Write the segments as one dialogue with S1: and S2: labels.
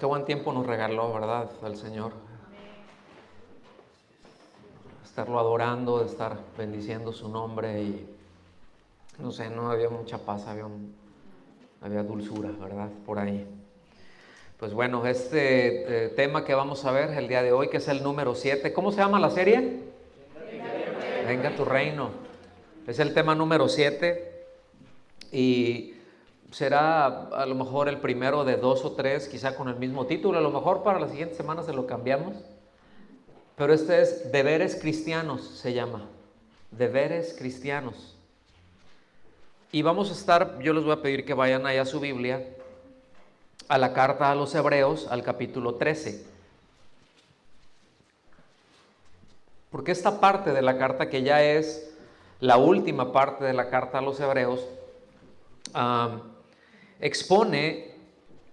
S1: Qué buen tiempo nos regaló, ¿verdad? El Señor. Estarlo adorando, de estar bendiciendo su nombre y no sé, no había mucha paz, había dulzura, ¿verdad? Por ahí. Pues bueno, este tema que vamos a ver el día de hoy, que es el número 7. ¿Cómo se llama la serie? Venga tu reino. Es el tema número 7 y será a lo mejor el primero de 2 o 3, quizá con el mismo título. A lo mejor para la siguiente semana se lo cambiamos. Pero este es Deberes Cristianos, se llama. Deberes Cristianos. Y vamos a estar, yo les voy a pedir que vayan allá a su Biblia, a la carta a los Hebreos, al capítulo 13. Porque esta parte de la carta, que ya es la última parte de la carta a los Hebreos, expone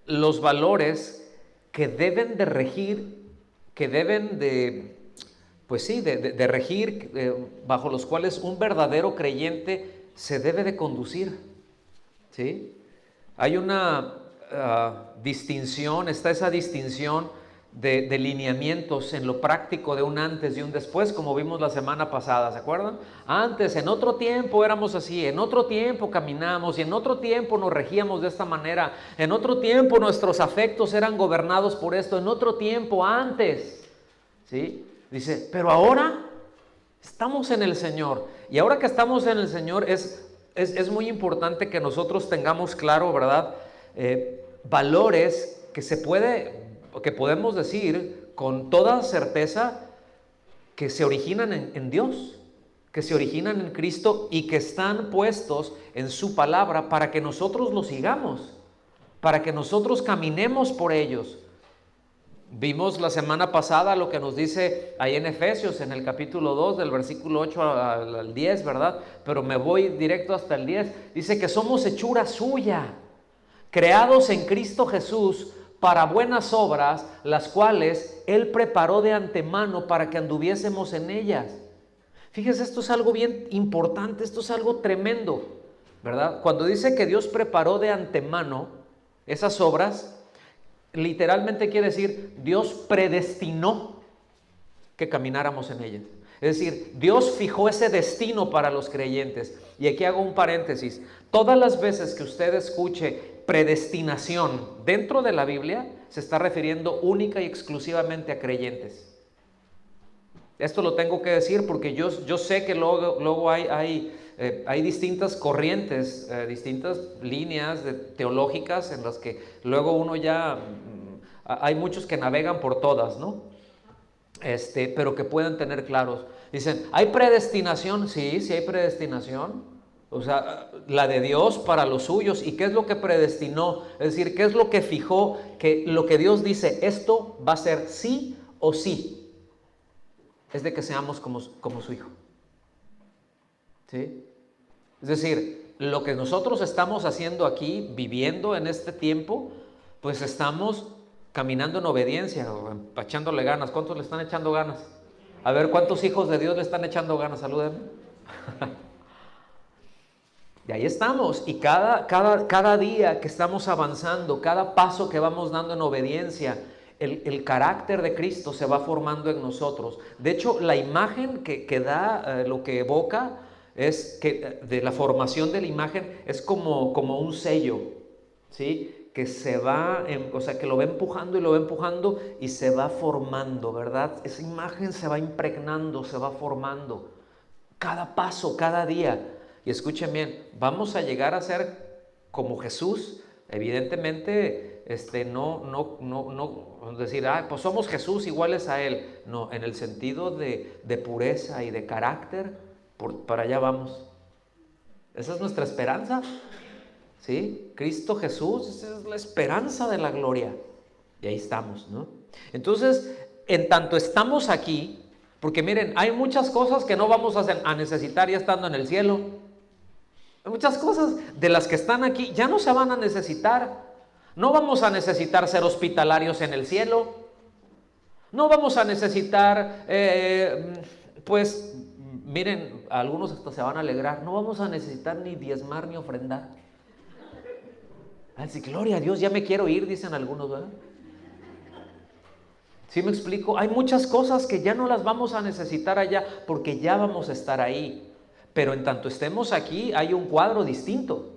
S1: los valores que deben de regir, que deben de, pues sí, de regir, bajo los cuales un verdadero creyente se debe de conducir, ¿sí? Hay una distinción, está esa distinción de lineamientos en lo práctico de un antes y un después, como vimos la semana pasada, ¿se acuerdan? Antes, en otro tiempo éramos así, en otro tiempo caminamos y en otro tiempo nos regíamos de esta manera, en otro tiempo nuestros afectos eran gobernados por esto, en otro tiempo, antes, ¿sí? Dice, pero ahora estamos en el Señor, y ahora que estamos en el Señor es muy importante que nosotros tengamos claro, ¿verdad? Valores que podemos decir con toda certeza que se originan en Dios, que se originan en Cristo y que están puestos en su palabra para que nosotros los sigamos, para que nosotros caminemos por ellos. Vimos la semana pasada lo que nos dice ahí en Efesios, en el capítulo 2, del versículo 8 al 10, ¿verdad? Pero me voy directo hasta el 10. Dice que somos hechura suya, creados en Cristo Jesús para buenas obras, las cuales Él preparó de antemano para que anduviésemos en ellas. Fíjese, esto es algo bien importante, esto es algo tremendo, ¿verdad? Cuando dice que Dios preparó de antemano esas obras, literalmente quiere decir, Dios predestinó que camináramos en ellas. Es decir, Dios fijó ese destino para los creyentes. Y aquí hago un paréntesis. Todas las veces que usted escuche predestinación dentro de la Biblia, se está refiriendo única y exclusivamente a creyentes. Esto lo tengo que decir porque yo sé que luego hay distintas corrientes, distintas líneas teológicas en las que luego uno ya, hay muchos que navegan por todas, ¿no? Pero que puedan tener claros. Dicen, ¿hay predestinación? Sí hay predestinación. O sea, la de Dios para los suyos. ¿Y qué es lo que predestinó? Es decir, ¿qué es lo que fijó? Que lo que Dios dice, esto va a ser sí o sí. Es de que seamos como su Hijo. ¿Sí? Es decir, lo que nosotros estamos haciendo aquí, viviendo en este tiempo, pues estamos caminando en obediencia, echándole ganas. ¿Cuántos le están echando ganas? A ver, ¿cuántos hijos de Dios le están echando ganas? Salúdenme. Y ahí estamos. Y cada día que estamos avanzando, cada paso que vamos dando en obediencia, el carácter de Cristo se va formando en nosotros. De hecho, la imagen que da, lo que evoca, es que de la formación de la imagen es como un sello, ¿sí? Que se va, o sea, que lo va empujando y se va formando, ¿verdad? Esa imagen se va impregnando, se va formando. Cada paso, cada día. Y escuchen bien, vamos a llegar a ser como Jesús. Evidentemente, no decir, pues somos Jesús iguales a Él. No, en el sentido de pureza y de carácter, para allá vamos. Esa es nuestra esperanza, ¿sí? Cristo Jesús, esa es la esperanza de la gloria. Y ahí estamos, ¿no? Entonces, en tanto estamos aquí, porque miren, hay muchas cosas que no vamos a necesitar ya estando en el cielo. Hay muchas cosas de las que están aquí ya no se van a necesitar. No vamos a necesitar ser hospitalarios en el cielo. No vamos a necesitar, pues, miren, algunos hasta se van a alegrar. No vamos a necesitar ni diezmar ni ofrendar. Así, gloria a Dios, ya me quiero ir, dicen algunos, ¿verdad? ¿Sí me explico? Hay muchas cosas que ya no las vamos a necesitar allá porque ya vamos a estar ahí. Pero en tanto estemos aquí, hay un cuadro distinto.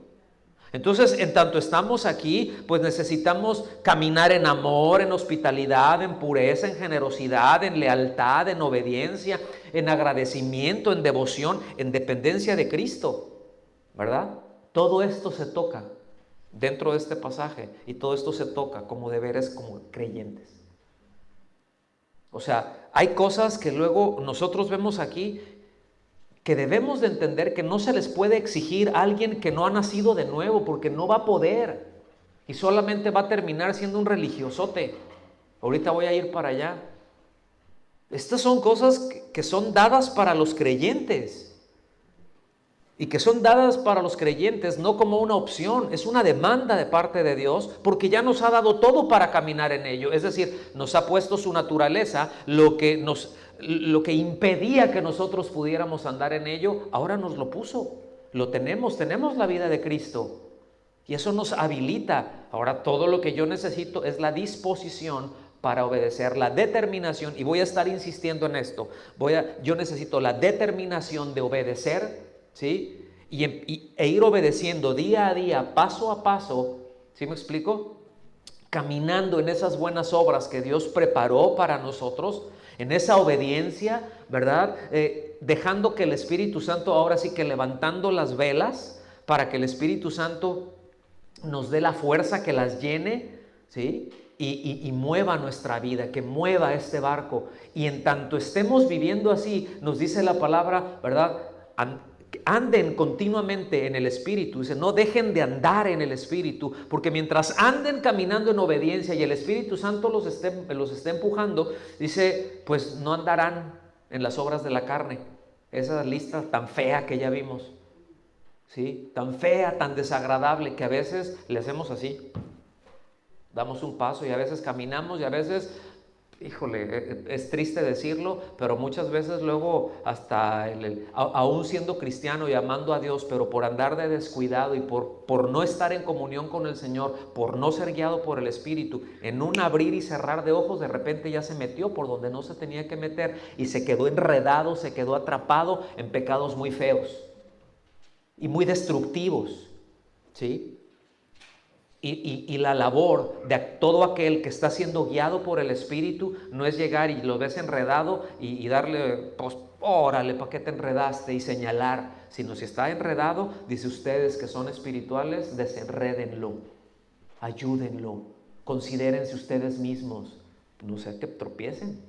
S1: Entonces, en tanto estamos aquí, pues necesitamos caminar en amor, en hospitalidad, en pureza, en generosidad, en lealtad, en obediencia, en agradecimiento, en devoción, en dependencia de Cristo, ¿verdad? Todo esto se toca dentro de este pasaje y todo esto se toca como deberes como creyentes. O sea, hay cosas que luego nosotros vemos aquí que debemos de entender que no se les puede exigir a alguien que no ha nacido de nuevo, porque no va a poder y solamente va a terminar siendo un religiosote. Ahorita voy a ir para allá. Estas son cosas que son dadas para los creyentes y que son dadas para los creyentes no como una opción, es una demanda de parte de Dios, porque ya nos ha dado todo para caminar en ello. Es decir, nos ha puesto su naturaleza, lo que impedía que nosotros pudiéramos andar en ello, ahora nos lo puso. Lo tenemos la vida de Cristo. Y eso nos habilita. Ahora todo lo que yo necesito es la disposición para obedecer, la determinación, y voy a estar insistiendo en esto. Yo necesito la determinación de obedecer, ¿sí? E ir obedeciendo día a día, paso a paso, ¿sí me explico? Caminando en esas buenas obras que Dios preparó para nosotros, en esa obediencia, ¿verdad? Dejando que el Espíritu Santo, ahora sí que levantando las velas, para que el Espíritu Santo nos dé la fuerza que las llene, ¿sí? Y mueva nuestra vida, que mueva este barco. Y en tanto estemos viviendo así, nos dice la palabra, ¿verdad? Anden continuamente en el Espíritu. Dice, no dejen de andar en el Espíritu, porque mientras anden caminando en obediencia y el Espíritu Santo los esté empujando, dice, pues no andarán en las obras de la carne. Esa lista tan fea que ya vimos, ¿sí? Tan fea, tan desagradable, que a veces le hacemos así, damos un paso y a veces caminamos y a veces, híjole, es triste decirlo, pero muchas veces luego hasta aún siendo cristiano y amando a Dios, pero por andar de descuidado y por no estar en comunión con el Señor, por no ser guiado por el Espíritu, en un abrir y cerrar de ojos, de repente ya se metió por donde no se tenía que meter y se quedó enredado, se quedó atrapado en pecados muy feos y muy destructivos, ¿sí? Y la labor de todo aquel que está siendo guiado por el Espíritu no es llegar y lo ves enredado y darle, pues, órale, ¿para qué te enredaste? Y señalar, sino si está enredado, dice, ustedes que son espirituales, desenrédenlo, ayúdenlo, considérense ustedes mismos, no sea que tropiecen.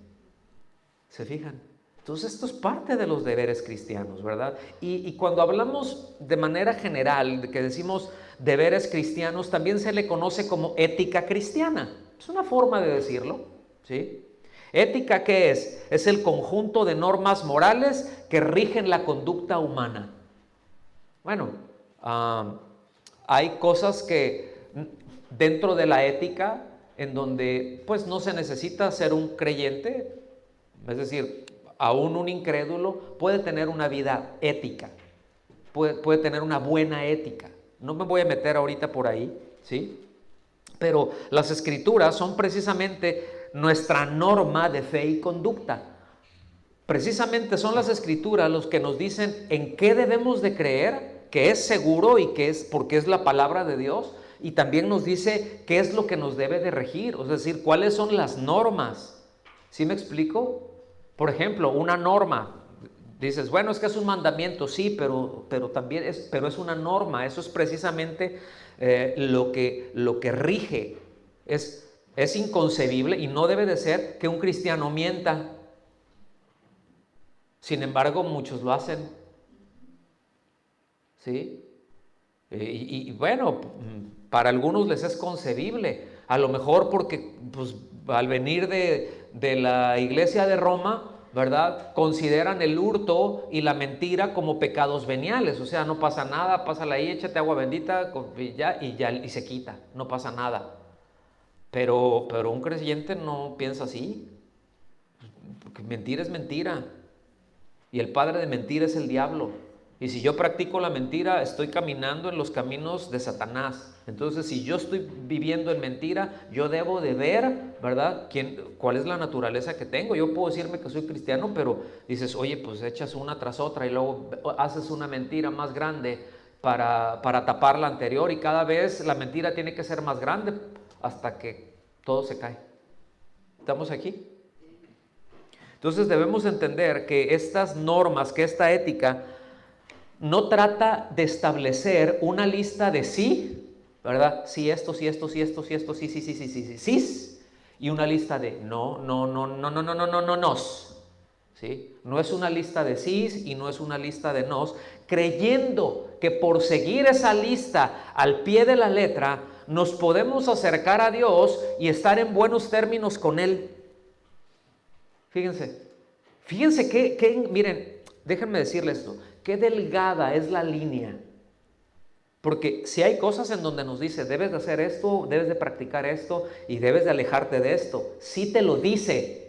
S1: ¿Se fijan? Entonces esto es parte de los deberes cristianos, ¿verdad? Y cuando hablamos de manera general, de que decimos deberes cristianos, también se le conoce como ética cristiana. Es una forma de decirlo, ¿sí? Ética, ¿qué es? Es el conjunto de normas morales que rigen la conducta humana. Bueno, hay cosas que dentro de la ética en donde pues no se necesita ser un creyente, es decir, aún un incrédulo puede tener una vida ética, puede tener una buena ética. No me voy a meter ahorita por ahí, ¿sí? Pero las Escrituras son precisamente nuestra norma de fe y conducta. Precisamente son las Escrituras los que nos dicen en qué debemos de creer, que es seguro y que es porque es la palabra de Dios, y también nos dice qué es lo que nos debe de regir, es decir, cuáles son las normas. ¿Sí me explico? Por ejemplo, una norma, dices, bueno, es que es un mandamiento, sí, pero también es una norma. Eso es precisamente lo que rige. Es inconcebible y no debe de ser que un cristiano mienta. Sin embargo, muchos lo hacen, ¿sí? Y bueno, para algunos les es concebible, a lo mejor porque pues, al venir de la iglesia de Roma, ¿verdad? Consideran el hurto y la mentira como pecados veniales, o sea, no pasa nada, pásala ahí, échate agua bendita y se quita, no pasa nada. Pero un creyente no piensa así, porque mentira es mentira y el padre de mentira es el diablo. Y si yo practico la mentira, estoy caminando en los caminos de Satanás. Entonces, si yo estoy viviendo en mentira, yo debo de ver, ¿verdad?, cuál es la naturaleza que tengo. Yo puedo decirme que soy cristiano, pero dices, oye, pues echas una tras otra y luego haces una mentira más grande para tapar la anterior, y cada vez la mentira tiene que ser más grande hasta que todo se cae. ¿Estamos aquí? Entonces debemos entender que estas normas, que esta ética no trata de establecer una lista de sí, ¿verdad? Sí, esto, sí, esto, sí, esto, sí, esto, sí, sí, sí, sí, sí, sí, sí, y una lista de no, no, no, no, no, no, no, no, no, nos. ¿Sí? No es una lista de sís y no es una lista de nos, creyendo que por seguir esa lista al pie de la letra nos podemos acercar a Dios y estar en buenos términos con Él. Fíjense que miren, déjenme decirles esto, qué delgada es la línea. Porque si hay cosas en donde nos dice, debes de hacer esto, debes de practicar esto y debes de alejarte de esto, sí te lo dice.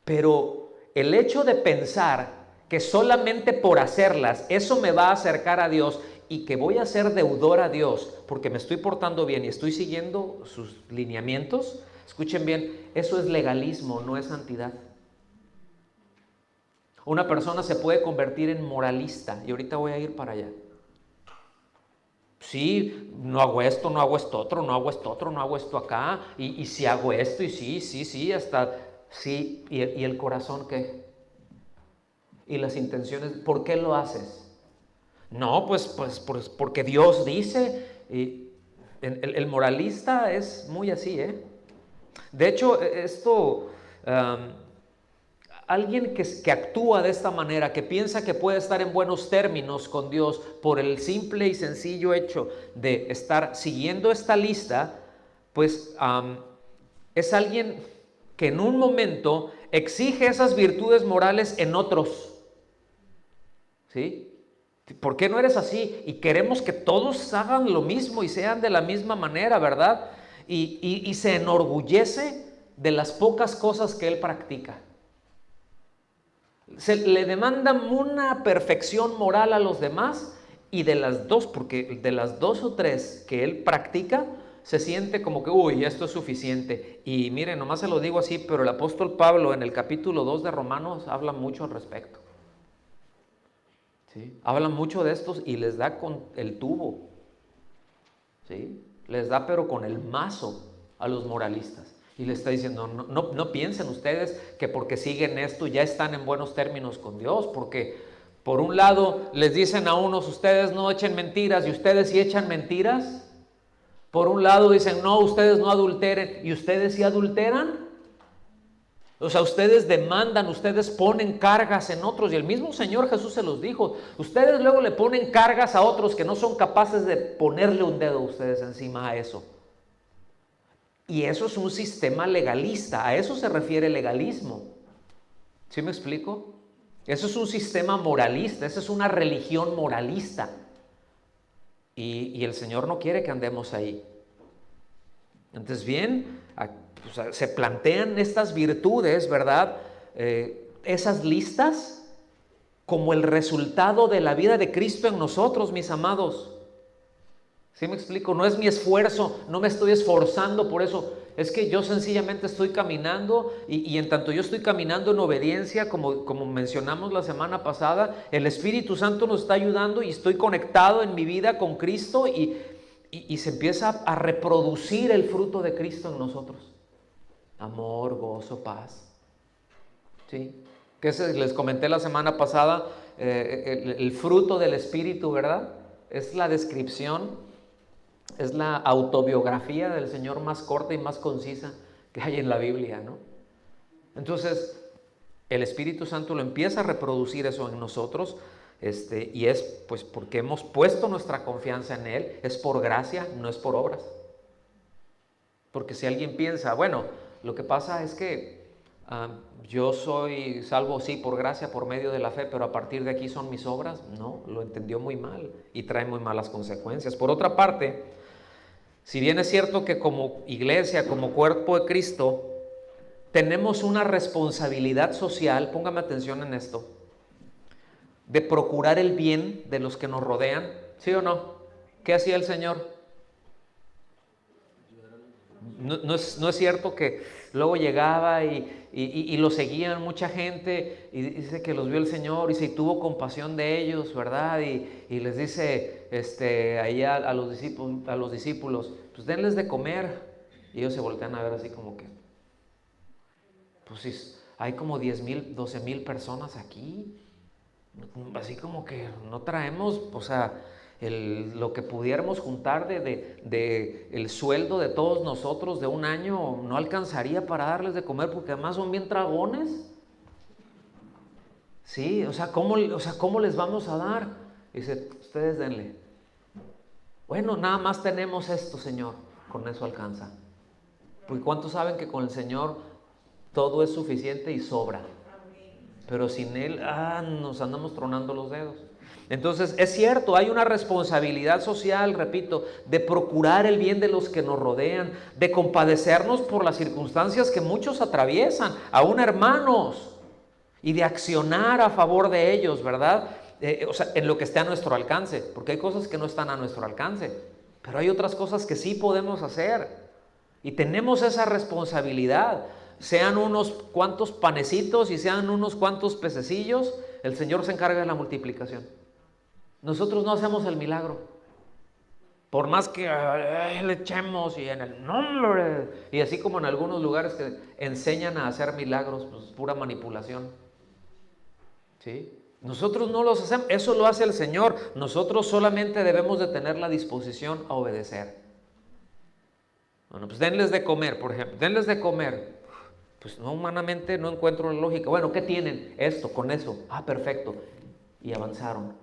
S1: Pero el hecho de pensar que solamente por hacerlas, eso me va a acercar a Dios y que voy a ser deudor a Dios porque me estoy portando bien y estoy siguiendo sus lineamientos, escuchen bien, eso es legalismo, no es santidad. Una persona se puede convertir en moralista, y ahorita voy a ir para allá. Sí, no hago esto, no hago esto otro, no hago esto otro, no hago esto acá, y si hago esto, y sí, hasta sí, y el corazón, ¿qué? Y las intenciones, ¿por qué lo haces? No, pues porque Dios dice, y el moralista es muy así, ¿eh? De hecho, esto... alguien que actúa de esta manera, que piensa que puede estar en buenos términos con Dios por el simple y sencillo hecho de estar siguiendo esta lista, pues es alguien que en un momento exige esas virtudes morales en otros. ¿Sí? ¿Por qué no eres así? Y queremos que todos hagan lo mismo y sean de la misma manera, ¿verdad? Y se enorgullece de las pocas cosas que él practica. Se le demandan una perfección moral a los demás, y de las dos, porque de las dos o tres que él practica, se siente como que, uy, esto es suficiente. Y miren, nomás se lo digo así, pero el apóstol Pablo en el capítulo 2 de Romanos habla mucho al respecto. ¿Sí? Habla mucho de estos y les da con el tubo. ¿Sí? Les da pero con el mazo a los moralistas. Y le está diciendo, no piensen ustedes que porque siguen esto ya están en buenos términos con Dios, porque por un lado les dicen a unos, ustedes no echen mentiras, y ustedes sí echan mentiras. Por un lado dicen, no, ustedes no adulteren, y ustedes sí adulteran. O sea, ustedes demandan, ustedes ponen cargas en otros, y el mismo Señor Jesús se los dijo, ustedes luego le ponen cargas a otros que no son capaces de ponerle un dedo a ustedes encima a eso. Y eso es un sistema legalista, a eso se refiere el legalismo. ¿Sí me explico? Eso es un sistema moralista, eso es una religión moralista. Y el Señor no quiere que andemos ahí. Entonces bien, se plantean estas virtudes, ¿verdad? Esas listas como el resultado de la vida de Cristo en nosotros, mis amados. ¿Sí me explico? No es mi esfuerzo, no me estoy esforzando por eso. Es que yo sencillamente estoy caminando y en tanto yo estoy caminando en obediencia, como mencionamos la semana pasada, el Espíritu Santo nos está ayudando y estoy conectado en mi vida con Cristo y se empieza a reproducir el fruto de Cristo en nosotros. Amor, gozo, paz. ¿Sí? Que les comenté la semana pasada, el fruto del Espíritu, ¿verdad? Es la descripción, es la autobiografía del Señor más corta y más concisa que hay en la Biblia, ¿no? Entonces, el Espíritu Santo lo empieza a reproducir eso en nosotros, y es pues porque hemos puesto nuestra confianza en Él, es por gracia, no es por obras. Porque si alguien piensa, bueno, lo que pasa es que yo soy salvo, sí, por gracia, por medio de la fe, pero a partir de aquí son mis obras, no, lo entendió muy mal y trae muy malas consecuencias. Por otra parte, si bien es cierto que como iglesia, como cuerpo de Cristo, tenemos una responsabilidad social, póngame atención en esto, de procurar el bien de los que nos rodean, ¿sí o no? ¿Qué hacía el Señor? No es cierto que luego llegaba y lo seguían mucha gente, y dice que los vio el Señor y se tuvo compasión de ellos, ¿verdad? Y les dice ahí a los discípulos, pues denles de comer. Y ellos se voltean a ver así como que, pues si hay como 10,000, 12,000 personas aquí, así como que no traemos, o sea, lo que pudiéramos juntar de el sueldo de todos nosotros de un año no alcanzaría para darles de comer, porque además son bien dragones. Sí, o sea, ¿cómo les vamos a dar? Dice, ustedes denle. Bueno, nada más tenemos esto, Señor, con eso alcanza. Porque ¿cuántos saben que con el Señor todo es suficiente y sobra? Pero sin Él, nos andamos tronando los dedos. Entonces, es cierto, hay una responsabilidad social, repito, de procurar el bien de los que nos rodean, de compadecernos por las circunstancias que muchos atraviesan, aún hermanos, y de accionar a favor de ellos, ¿verdad? O sea, en lo que esté a nuestro alcance, porque hay cosas que no están a nuestro alcance, pero hay otras cosas que sí podemos hacer, y tenemos esa responsabilidad. Sean unos cuantos panecitos y sean unos cuantos pececillos, el Señor se encarga de la multiplicación. Nosotros no hacemos el milagro. Por más que le echemos y en el nombre, y así como en algunos lugares que enseñan a hacer milagros, pues pura manipulación. ¿Sí? Nosotros no los hacemos, eso lo hace el Señor. Nosotros solamente debemos de tener la disposición a obedecer. Bueno, pues denles de comer, por ejemplo, denles de comer. Pues no, humanamente no encuentro la lógica. Bueno, ¿qué tienen? Esto, con eso. Perfecto. Y avanzaron.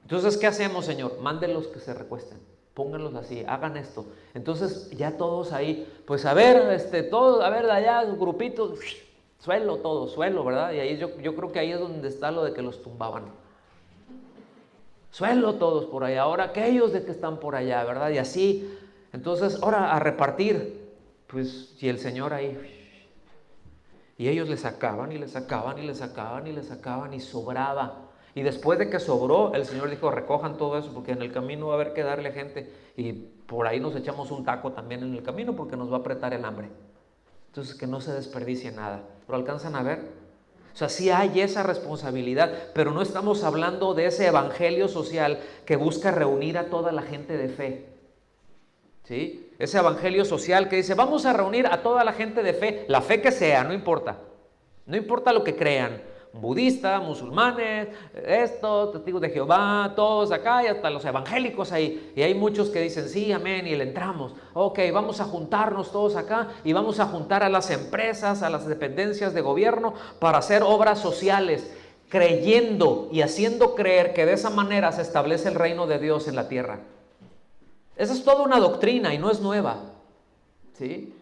S1: Entonces, ¿qué hacemos, Señor? Mándenlos que se recuesten. Pónganlos así, hagan esto. Entonces, ya todos ahí, pues a ver, todos, a ver, de allá, grupitos, suelo, ¿verdad? Y ahí yo creo que ahí es donde está lo de que los tumbaban. Suelo todos por allá. Ahora aquellos de que están por allá, ¿verdad? Y así. Entonces, ahora a repartir. Pues, y el Señor ahí. Y ellos le sacaban y le sacaban y le sacaban y le sacaban y sobraba. Y después de que sobró, el Señor dijo, recojan todo eso porque en el camino va a haber que darle gente. Y por ahí nos echamos un taco también en el camino porque nos va a apretar el hambre. Entonces que no se desperdicie nada. ¿Pero alcanzan a ver? O sea, sí hay esa responsabilidad, pero no estamos hablando de ese evangelio social que busca reunir a toda la gente de fe. ¿Sí? Ese evangelio social que dice, vamos a reunir a toda la gente de fe, la fe que sea, no importa lo que crean, budistas, musulmanes, testigos de Jehová, todos acá y hasta los evangélicos ahí, y hay muchos que dicen, sí, amén, y le entramos, ok, vamos a juntarnos todos acá y vamos a juntar a las empresas, a las dependencias de gobierno para hacer obras sociales, creyendo y haciendo creer que de esa manera se establece el reino de Dios en la tierra. Esa es toda una doctrina y no es nueva, ¿sí?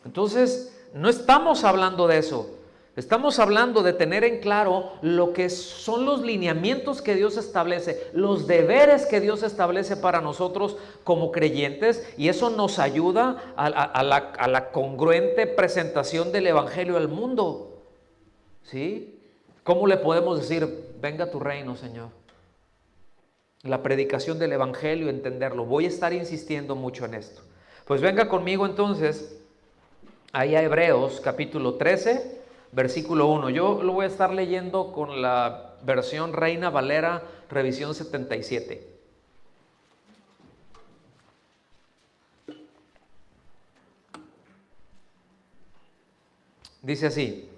S1: Entonces, no estamos hablando de eso. Estamos hablando de tener en claro lo que son los lineamientos que Dios establece, los deberes que Dios establece para nosotros como creyentes, y eso nos ayuda a la congruente presentación del Evangelio al mundo, ¿sí? ¿Cómo le podemos decir, venga tu reino, Señor? La predicación del Evangelio, entenderlo. Voy a estar insistiendo mucho en esto. Pues venga conmigo entonces, ahí a Hebreos capítulo 13, versículo 1. Yo lo voy a estar leyendo con la versión Reina Valera, revisión 77. Dice así,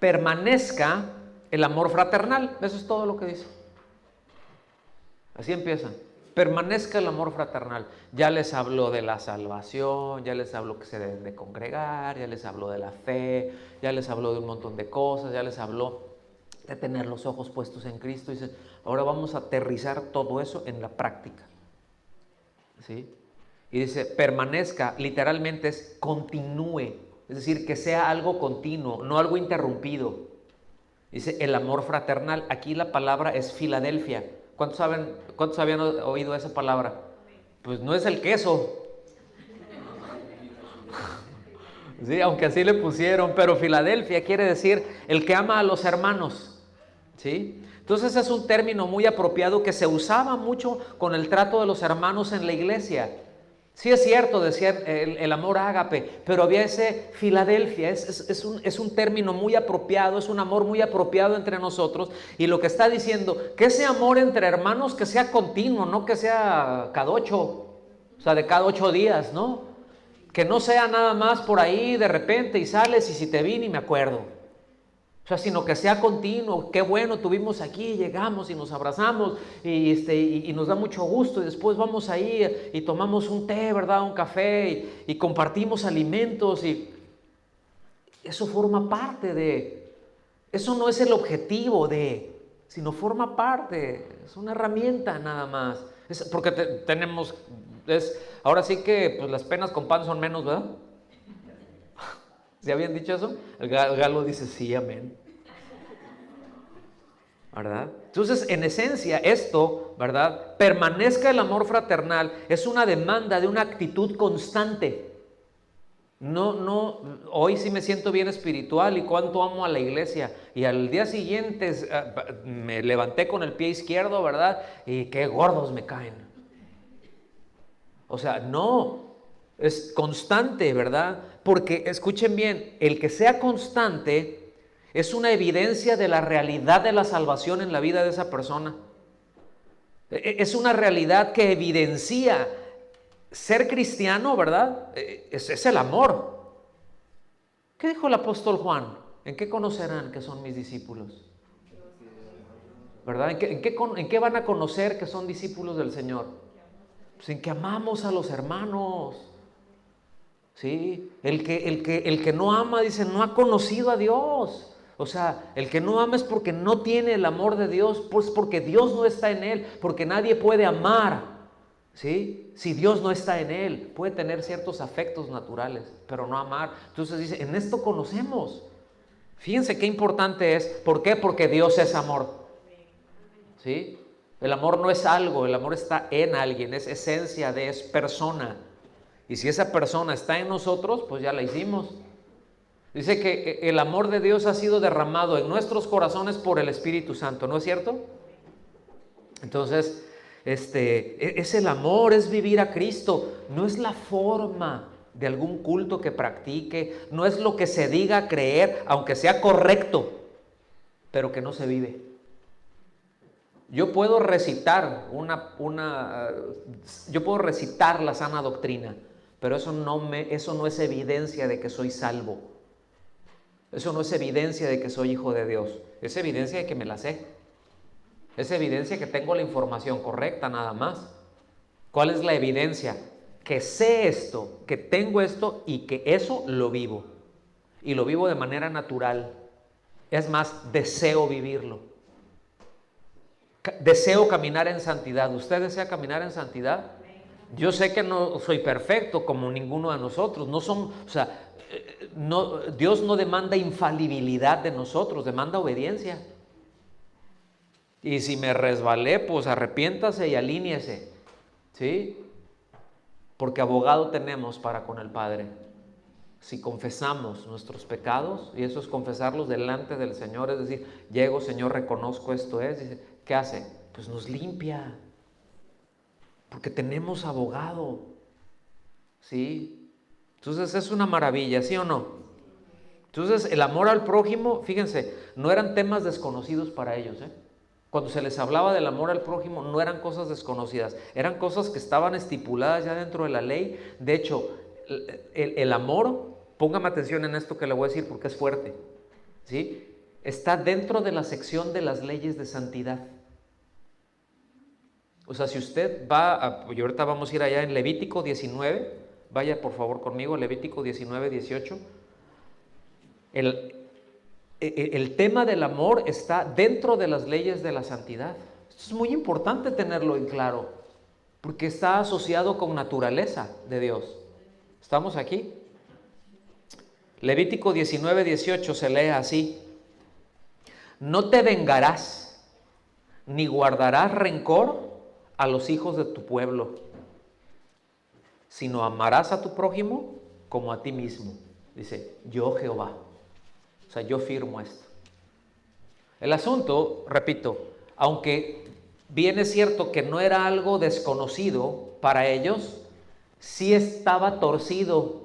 S1: permanezca el amor fraternal. Eso es todo lo que dice. Así empieza. Permanezca el amor fraternal. Ya les habló de la salvación, ya les habló que se deben de congregar, ya les habló de la fe, ya les habló de un montón de cosas, ya les habló de tener los ojos puestos en Cristo. Dice, ahora vamos a aterrizar todo eso en la práctica. ¿Sí? Y dice, permanezca, literalmente es continúe, es decir, que sea algo continuo, no algo interrumpido. Dice, el amor fraternal, aquí la palabra es Filadelfia. ¿Cuántos habían oído esa palabra? Pues no es el queso. Sí, aunque así le pusieron, pero Filadelfia quiere decir el que ama a los hermanos. ¿Sí? Entonces es un término muy apropiado que se usaba mucho con el trato de los hermanos en la iglesia. Sí es cierto, decían el amor ágape, pero había ese Filadelfia, es un término muy apropiado, es un amor muy apropiado entre nosotros, y lo que está diciendo, que ese amor entre hermanos que sea continuo, no que sea cada 8, o sea, de cada 8 días, ¿no? Que no sea nada más por ahí de repente y sales y si te vi ni me acuerdo. O sea, sino que sea continuo. Qué bueno, tuvimos aquí, llegamos y nos abrazamos y nos da mucho gusto, y después vamos ahí y tomamos un té, ¿verdad? Un café y compartimos alimentos, y eso forma parte de, eso no es el objetivo de, sino forma parte, es una herramienta nada más. Porque tenemos, ahora sí que pues las penas con pan son menos, ¿verdad? ¿Se habían dicho eso? El galo dice sí, amén. ¿Verdad? Entonces, en esencia, esto, ¿verdad? Permanezca el amor fraternal, es una demanda de una actitud constante. No, hoy sí me siento bien espiritual y cuánto amo a la iglesia. Y al día siguiente me levanté con el pie izquierdo, ¿verdad? Y qué gordos me caen. O sea, no, es constante, ¿verdad? Porque, escuchen bien, el que sea constante es una evidencia de la realidad de la salvación en la vida de esa persona. Es una realidad que evidencia ser cristiano, ¿verdad? Es el amor. ¿Qué dijo el apóstol Juan? ¿En qué conocerán que son mis discípulos? ¿Verdad? ¿En qué van a conocer que son discípulos del Señor? Pues en que amamos a los hermanos. ¿Sí? El que no ama, dice, no ha conocido a Dios. O sea, el que no ama es porque no tiene el amor de Dios, pues porque Dios no está en él, porque nadie puede amar, ¿sí? Si Dios no está en él, puede tener ciertos afectos naturales, pero no amar. Entonces dice, en esto conocemos. Fíjense qué importante es. ¿Por qué? Porque Dios es amor, ¿sí? El amor no es algo, el amor está en alguien, es esencia de, es persona. Y si esa persona está en nosotros, pues ya la hicimos. Dice que el amor de Dios ha sido derramado en nuestros corazones por el Espíritu Santo, ¿no es cierto? Entonces, es el amor, es vivir a Cristo, no es la forma de algún culto que practique, no es lo que se diga creer, aunque sea correcto, pero que no se vive. Yo puedo recitar yo puedo recitar la sana doctrina, pero eso no es evidencia de que soy salvo. Eso no es evidencia de que soy hijo de Dios. Es evidencia de que me la sé. Es evidencia que tengo la información correcta, nada más. ¿Cuál es la evidencia? Que sé esto, que tengo esto y que eso lo vivo. Y lo vivo de manera natural. Es más, deseo vivirlo. Deseo caminar en santidad. ¿Usted desea caminar en santidad? Yo sé que no soy perfecto como ninguno de nosotros. No son, o sea, Dios no demanda infalibilidad de nosotros, demanda obediencia. Y si me resbalé, pues arrepiéntase y alíñese, ¿sí? Porque abogado tenemos para con el Padre. Si confesamos nuestros pecados, y eso es confesarlos delante del Señor, es decir, llego, Señor, reconozco esto es, dice, ¿qué hace? Pues nos limpia, porque tenemos abogado, ¿sí? Entonces es una maravilla, ¿sí o no? Entonces el amor al prójimo, fíjense, no eran temas desconocidos para ellos, ¿eh? Cuando se les hablaba del amor al prójimo, no eran cosas desconocidas, eran cosas que estaban estipuladas ya dentro de la ley. De hecho, el amor, póngame atención en esto que le voy a decir porque es fuerte, ¿sí? Está dentro de la sección de las leyes de santidad. O sea, si usted va, y ahorita vamos a ir allá en Levítico 19, vaya por favor conmigo, Levítico 19, 18. El tema del amor está dentro de las leyes de la santidad. Esto es muy importante tenerlo en claro, porque está asociado con naturaleza de Dios. ¿Estamos aquí? Levítico 19, 18 se lee así: no te vengarás, ni guardarás rencor a los hijos de tu pueblo, sino amarás a tu prójimo como a ti mismo. Dice, yo Jehová. O sea, yo firmo esto. El asunto, repito, aunque bien es cierto que no era algo desconocido para ellos, sí estaba torcido,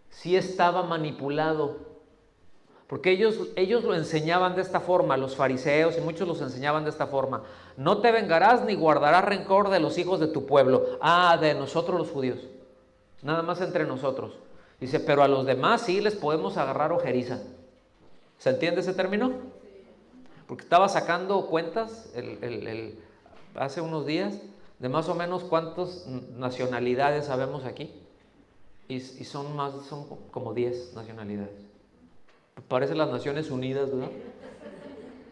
S1: sí estaba manipulado. Porque ellos lo enseñaban de esta forma, los fariseos y muchos los enseñaban de esta forma. No te vengarás ni guardarás rencor de los hijos de tu pueblo. De nosotros los judíos. Nada más entre nosotros. Dice, pero a los demás sí les podemos agarrar ojeriza. ¿Se entiende ese término? Porque estaba sacando cuentas hace unos días de más o menos cuántas nacionalidades sabemos aquí. Y son como 10 nacionalidades. Parece las Naciones Unidas, ¿verdad?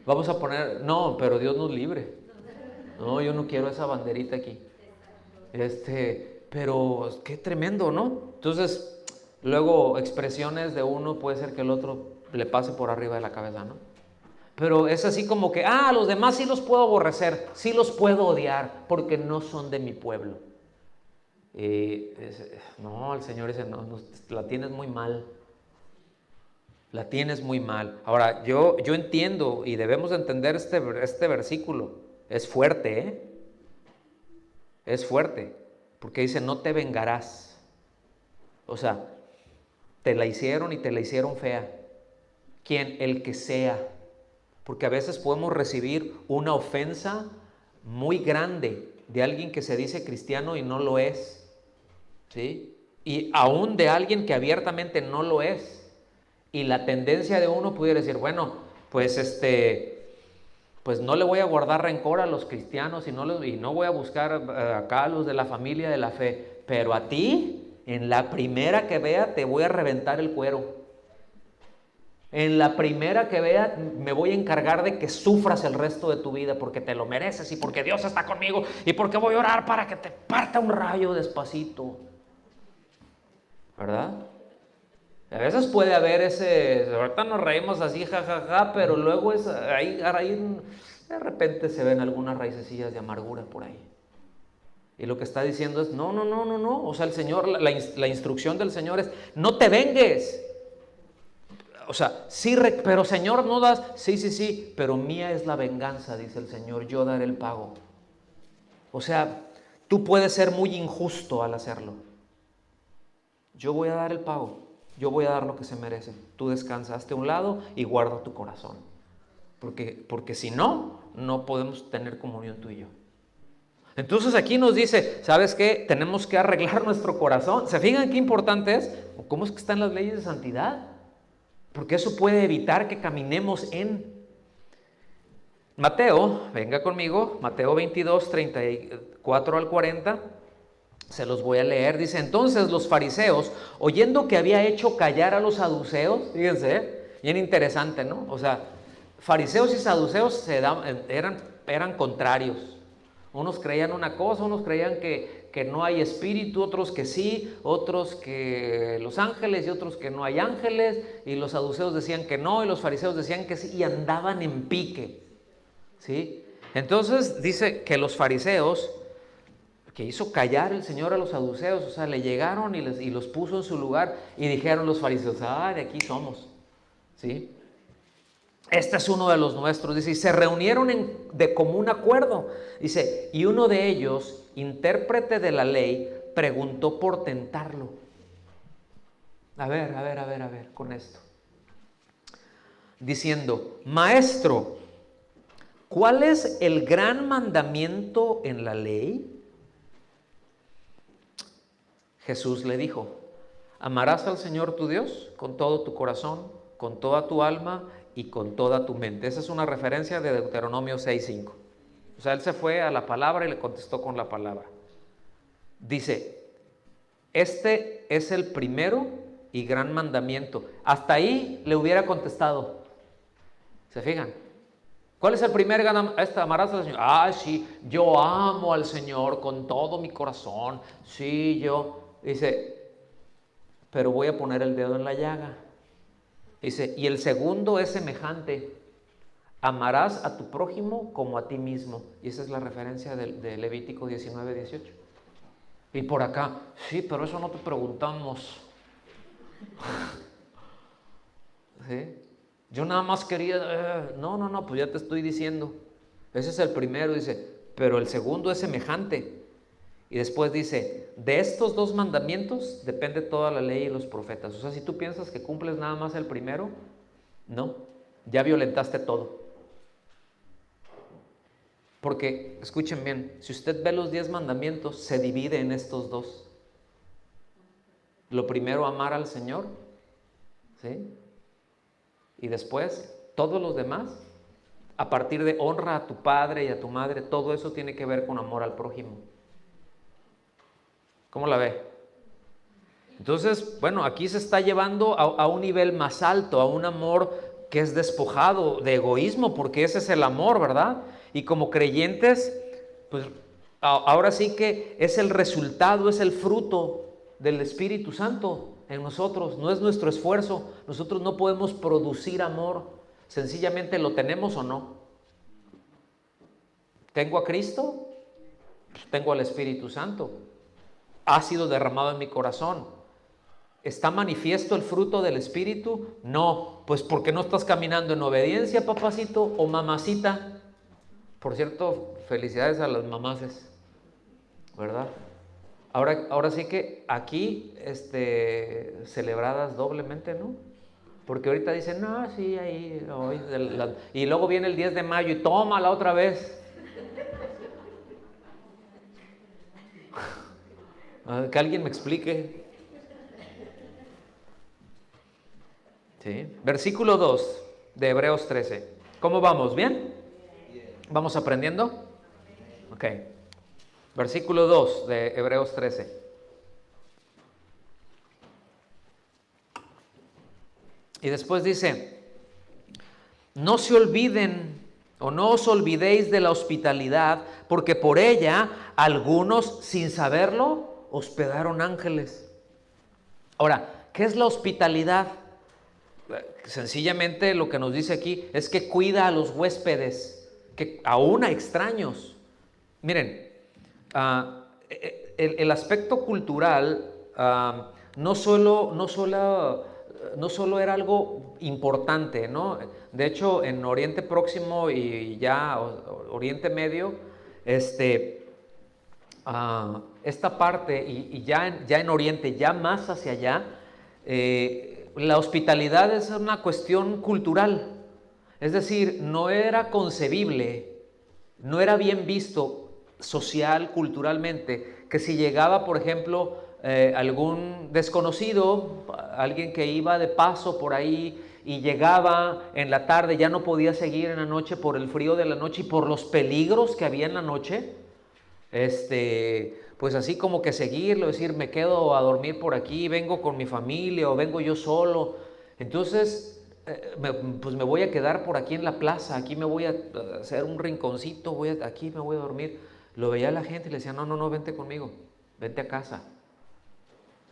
S1: Vamos a poner, no, pero Dios nos libre. No, yo no quiero esa banderita aquí. Pero qué tremendo, ¿no? Entonces, luego expresiones de uno puede ser que el otro le pase por arriba de la cabeza, ¿no? Pero es así como que, a los demás sí los puedo aborrecer, sí los puedo odiar, porque no son de mi pueblo. No, el Señor dice, no, la tienes muy mal. La tienes muy mal. Ahora, yo entiendo y debemos entender este versículo. Es fuerte, ¿eh? Es fuerte. Porque dice, no te vengarás. O sea, te la hicieron y te la hicieron fea. ¿Quién? El que sea. Porque a veces podemos recibir una ofensa muy grande de alguien que se dice cristiano y no lo es. ¿Sí? Y aún de alguien que abiertamente no lo es. Y la tendencia de uno pudiera decir, bueno, pues pues no le voy a guardar rencor a los cristianos y no voy a buscar acá a los de la familia de la fe, pero a ti, en la primera que vea, te voy a reventar el cuero. En la primera que vea, me voy a encargar de que sufras el resto de tu vida porque te lo mereces y porque Dios está conmigo y porque voy a orar para que te parta un rayo despacito. ¿Verdad? A veces puede haber ahorita nos reímos así, jajaja, pero luego ahí de repente se ven algunas raicecillas de amargura por ahí. Y lo que está diciendo es, no. O sea, el Señor, la instrucción del Señor es, no te vengues. O sea, sí, pero Señor, no das, sí, pero mía es la venganza, dice el Señor, yo daré el pago. O sea, tú puedes ser muy injusto al hacerlo. Yo voy a dar el pago. Yo voy a dar lo que se merece. Tú descansa, hazte a un lado y guarda tu corazón. Porque si no, no podemos tener comunión tú y yo. Entonces aquí nos dice, ¿sabes qué? Tenemos que arreglar nuestro corazón. ¿Se fijan qué importante es? ¿Cómo es que están las leyes de santidad? Porque eso puede evitar que caminemos en Mateo, venga conmigo, Mateo 22, 34 al 40. Se los voy a leer. Dice, entonces los fariseos, oyendo que había hecho callar a los saduceos, fíjense, bien interesante, ¿no? O sea, fariseos y saduceos eran contrarios. Unos creían una cosa, unos creían que no hay espíritu, otros que sí, otros que los ángeles y otros que no hay ángeles, y los saduceos decían que no, y los fariseos decían que sí, y andaban en pique, ¿sí? Entonces dice que los fariseos, que hizo callar el Señor a los saduceos, o sea, le llegaron y los puso en su lugar y dijeron los fariseos, de aquí somos, ¿sí? Este es uno de los nuestros, dice, y se reunieron de común acuerdo, dice, y uno de ellos, intérprete de la ley, preguntó por tentarlo. A ver, con esto. Diciendo, maestro, ¿cuál es el gran mandamiento en la ley? Jesús le dijo, amarás al Señor tu Dios con todo tu corazón, con toda tu alma y con toda tu mente. Esa es una referencia de Deuteronomio 6:5. O sea, él se fue a la palabra y le contestó con la palabra. Dice, este es el primero y gran mandamiento. Hasta ahí le hubiera contestado. ¿Se fijan? ¿Cuál es el primer gran mandamiento? Amarás al Señor. Sí, yo amo al Señor con todo mi corazón. Sí, yo... Dice, pero voy a poner el dedo en la llaga. Dice, y el segundo es semejante. Amarás a tu prójimo como a ti mismo. Y esa es la referencia de Levítico 19:18. Y por acá, sí, pero eso no te preguntamos. ¿Sí? Yo nada más quería, no, pues ya te estoy diciendo. Ese es el primero, dice, pero el segundo es semejante. Y después dice, de estos dos mandamientos depende toda la ley y los profetas. O sea, si tú piensas que cumples nada más el primero, no, ya violentaste todo. Porque, escuchen bien, si usted ve los 10 mandamientos, se divide en estos dos. Lo primero, amar al Señor, ¿sí? Y después, todos los demás, a partir de honra a tu padre y a tu madre, todo eso tiene que ver con amor al prójimo. ¿Cómo la ve? Entonces, bueno, aquí se está llevando a un nivel más alto, a un amor que es despojado de egoísmo, porque ese es el amor, ¿verdad? Y como creyentes, pues ahora sí que es el resultado, es el fruto del Espíritu Santo en nosotros, no es nuestro esfuerzo. Nosotros no podemos producir amor, sencillamente lo tenemos o no. ¿Tengo a Cristo? Pues tengo al Espíritu Santo. Ha sido derramado en mi corazón. ¿Está manifiesto el fruto del Espíritu? No, pues porque no estás caminando en obediencia, papacito o mamacita. Por cierto, felicidades a las mamaces, ¿verdad? Ahora sí que aquí, celebradas doblemente, ¿no? Porque ahorita dicen, no, sí, ahí, hoy, y luego viene el 10 de mayo y tómala otra vez. Que alguien me explique. ¿Sí? Versículo 2 de Hebreos 13. ¿Cómo vamos? ¿Bien? ¿Vamos aprendiendo? Ok. Versículo 2 de Hebreos 13. Y después dice, no se olviden o no os olvidéis de la hospitalidad, porque por ella algunos, sin saberlo, hospedaron ángeles. Ahora, ¿qué es la hospitalidad? Sencillamente lo que nos dice aquí es que cuida a los huéspedes, que aún a extraños. Miren, el aspecto cultural no solo era algo importante, ¿no? De hecho, en Oriente Próximo y ya Oriente Medio, esta parte y ya en Oriente, ya más hacia allá, la hospitalidad es una cuestión cultural. Es decir, no era concebible, no era bien visto social, culturalmente, que si llegaba, por ejemplo, algún desconocido, alguien que iba de paso por ahí y llegaba en la tarde, ya no podía seguir en la noche por el frío de la noche y por los peligros que había en la noche, pues así como que seguirlo, decir, me quedo a dormir por aquí, vengo con mi familia o vengo yo solo. Entonces, pues me voy a quedar por aquí en la plaza, aquí me voy a hacer un rinconcito, aquí me voy a dormir. Lo veía la gente y le decía, no, vente conmigo, vente a casa.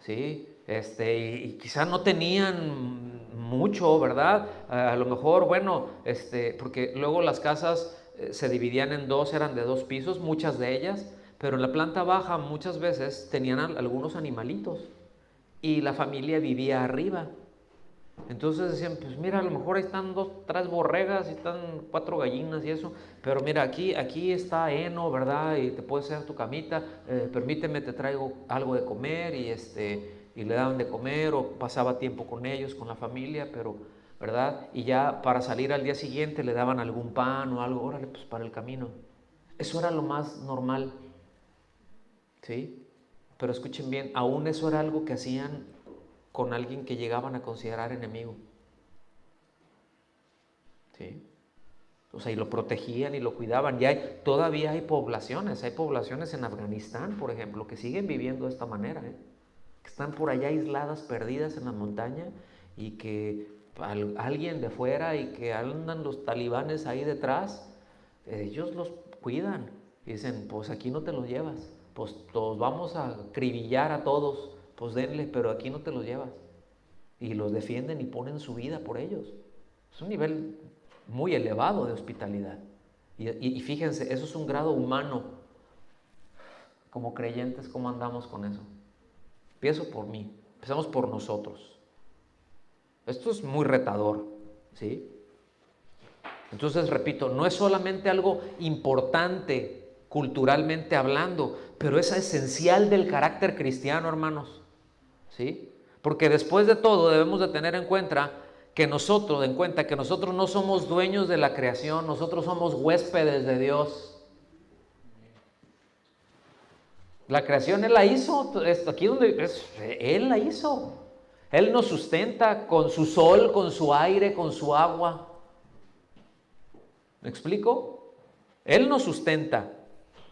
S1: ¿Sí? Y quizá no tenían mucho, ¿verdad? A lo mejor, bueno, porque luego las casas se dividían en dos, eran de 2 pisos, muchas de ellas, pero en la planta baja muchas veces tenían algunos animalitos y la familia vivía arriba. Entonces decían, pues mira, a lo mejor ahí están 3 borregas y están 4 gallinas y eso, pero mira, aquí está heno, ¿verdad? Y te puedes hacer tu camita, permíteme, te traigo algo de comer y le daban de comer o pasaba tiempo con ellos, con la familia, pero, ¿verdad? Y ya para salir al día siguiente le daban algún pan o algo, órale, pues para el camino. Eso era lo más normal, ¿sí? Pero escuchen bien, aún eso era algo que hacían con alguien que llegaban a considerar enemigo. ¿Sí? O sea, y lo protegían y lo cuidaban. Todavía hay poblaciones en Afganistán, por ejemplo, que siguen viviendo de esta manera, que están por allá aisladas, perdidas en la montaña y que alguien de fuera y que andan los talibanes ahí detrás, ellos los cuidan. Y dicen, pues aquí no te los llevas, pues los vamos a acribillar a todos, pues denle, pero aquí no te los llevas. Y los defienden y ponen su vida por ellos. Es un nivel muy elevado de hospitalidad. Y fíjense, eso es un grado humano. Como creyentes, ¿cómo andamos con eso? Empiezo por mí, empezamos por nosotros. Esto es muy retador, ¿sí? Entonces, repito, no es solamente algo importante culturalmente hablando, pero es esencial del carácter cristiano, hermanos. ¿Sí? Porque después de todo debemos de tener en cuenta que nosotros no somos dueños de la creación, nosotros somos huéspedes de Dios. La creación Él la hizo, aquí donde Él la hizo. Él nos sustenta con su sol, con su aire, con su agua. ¿Me explico? Él nos sustenta.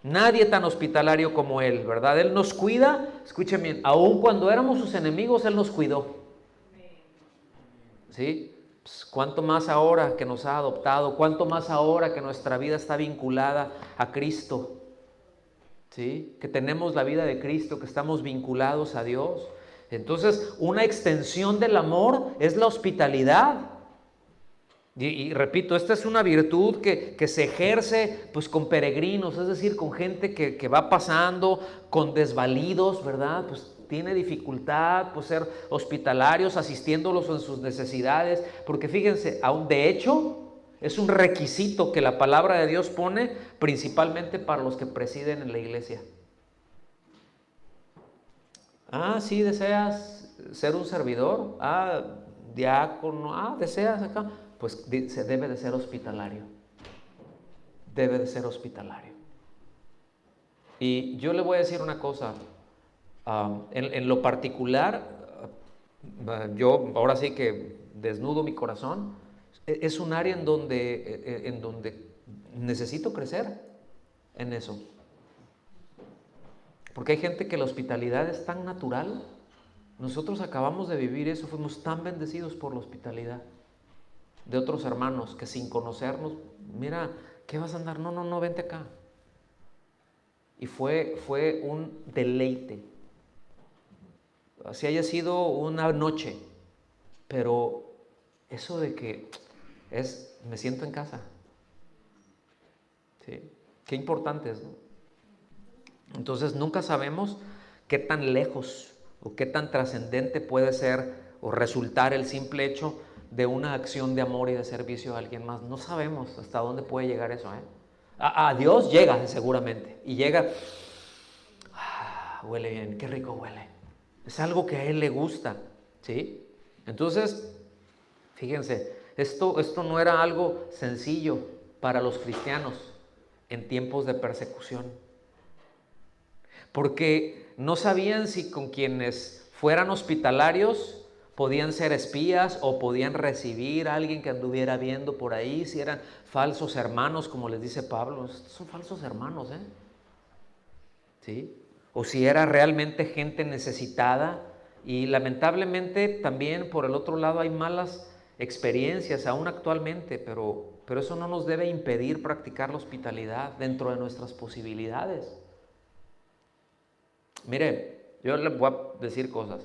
S1: Nadie tan hospitalario como Él, ¿verdad? Él nos cuida, escuchen bien, aun cuando éramos sus enemigos, Él nos cuidó. ¿Sí? Pues, ¿cuánto más ahora que nos ha adoptado? ¿Cuánto más ahora que nuestra vida está vinculada a Cristo? ¿Sí? Que tenemos la vida de Cristo, que estamos vinculados a Dios. Entonces, una extensión del amor es la hospitalidad. Y repito, esta es una virtud que se ejerce pues con peregrinos, es decir, con gente que va pasando, con desvalidos, ¿verdad? Pues tiene dificultad, pues ser hospitalarios, asistiéndolos en sus necesidades, porque fíjense, aún de hecho es un requisito que la palabra de Dios pone principalmente para los que presiden en la iglesia. Sí, deseas ser un servidor, diácono, deseas acá, pues se debe de ser hospitalario. Debe de ser hospitalario. Y yo le voy a decir una cosa, en lo particular, yo ahora sí que desnudo mi corazón, es un área en donde necesito crecer en eso. Porque hay gente que la hospitalidad es tan natural. Nosotros acabamos de vivir eso, fuimos tan bendecidos por la hospitalidad de otros hermanos que sin conocernos, mira, ¿qué vas a andar? No, vente acá. Y fue un deleite. Así haya sido una noche, pero eso de que me siento en casa. ¿Sí? Qué importante es, ¿no? Entonces nunca sabemos qué tan lejos o qué tan trascendente puede ser o resultar el simple hecho de una acción de amor y de servicio a alguien más. No sabemos hasta dónde puede llegar eso, ¿eh? A Dios llega seguramente y llega, huele bien, qué rico huele. Es algo que a Él le gusta, ¿sí? Entonces, fíjense, esto no era algo sencillo para los cristianos en tiempos de persecución, porque no sabían si con quienes fueran hospitalarios podían ser espías o podían recibir a alguien que anduviera viendo por ahí, si eran falsos hermanos, como les dice Pablo. Estos son falsos hermanos, ¿eh? ¿Sí? O si era realmente gente necesitada. Y lamentablemente también por el otro lado hay malas experiencias aún actualmente, pero eso no nos debe impedir practicar la hospitalidad dentro de nuestras posibilidades. Mire, yo le voy a decir cosas.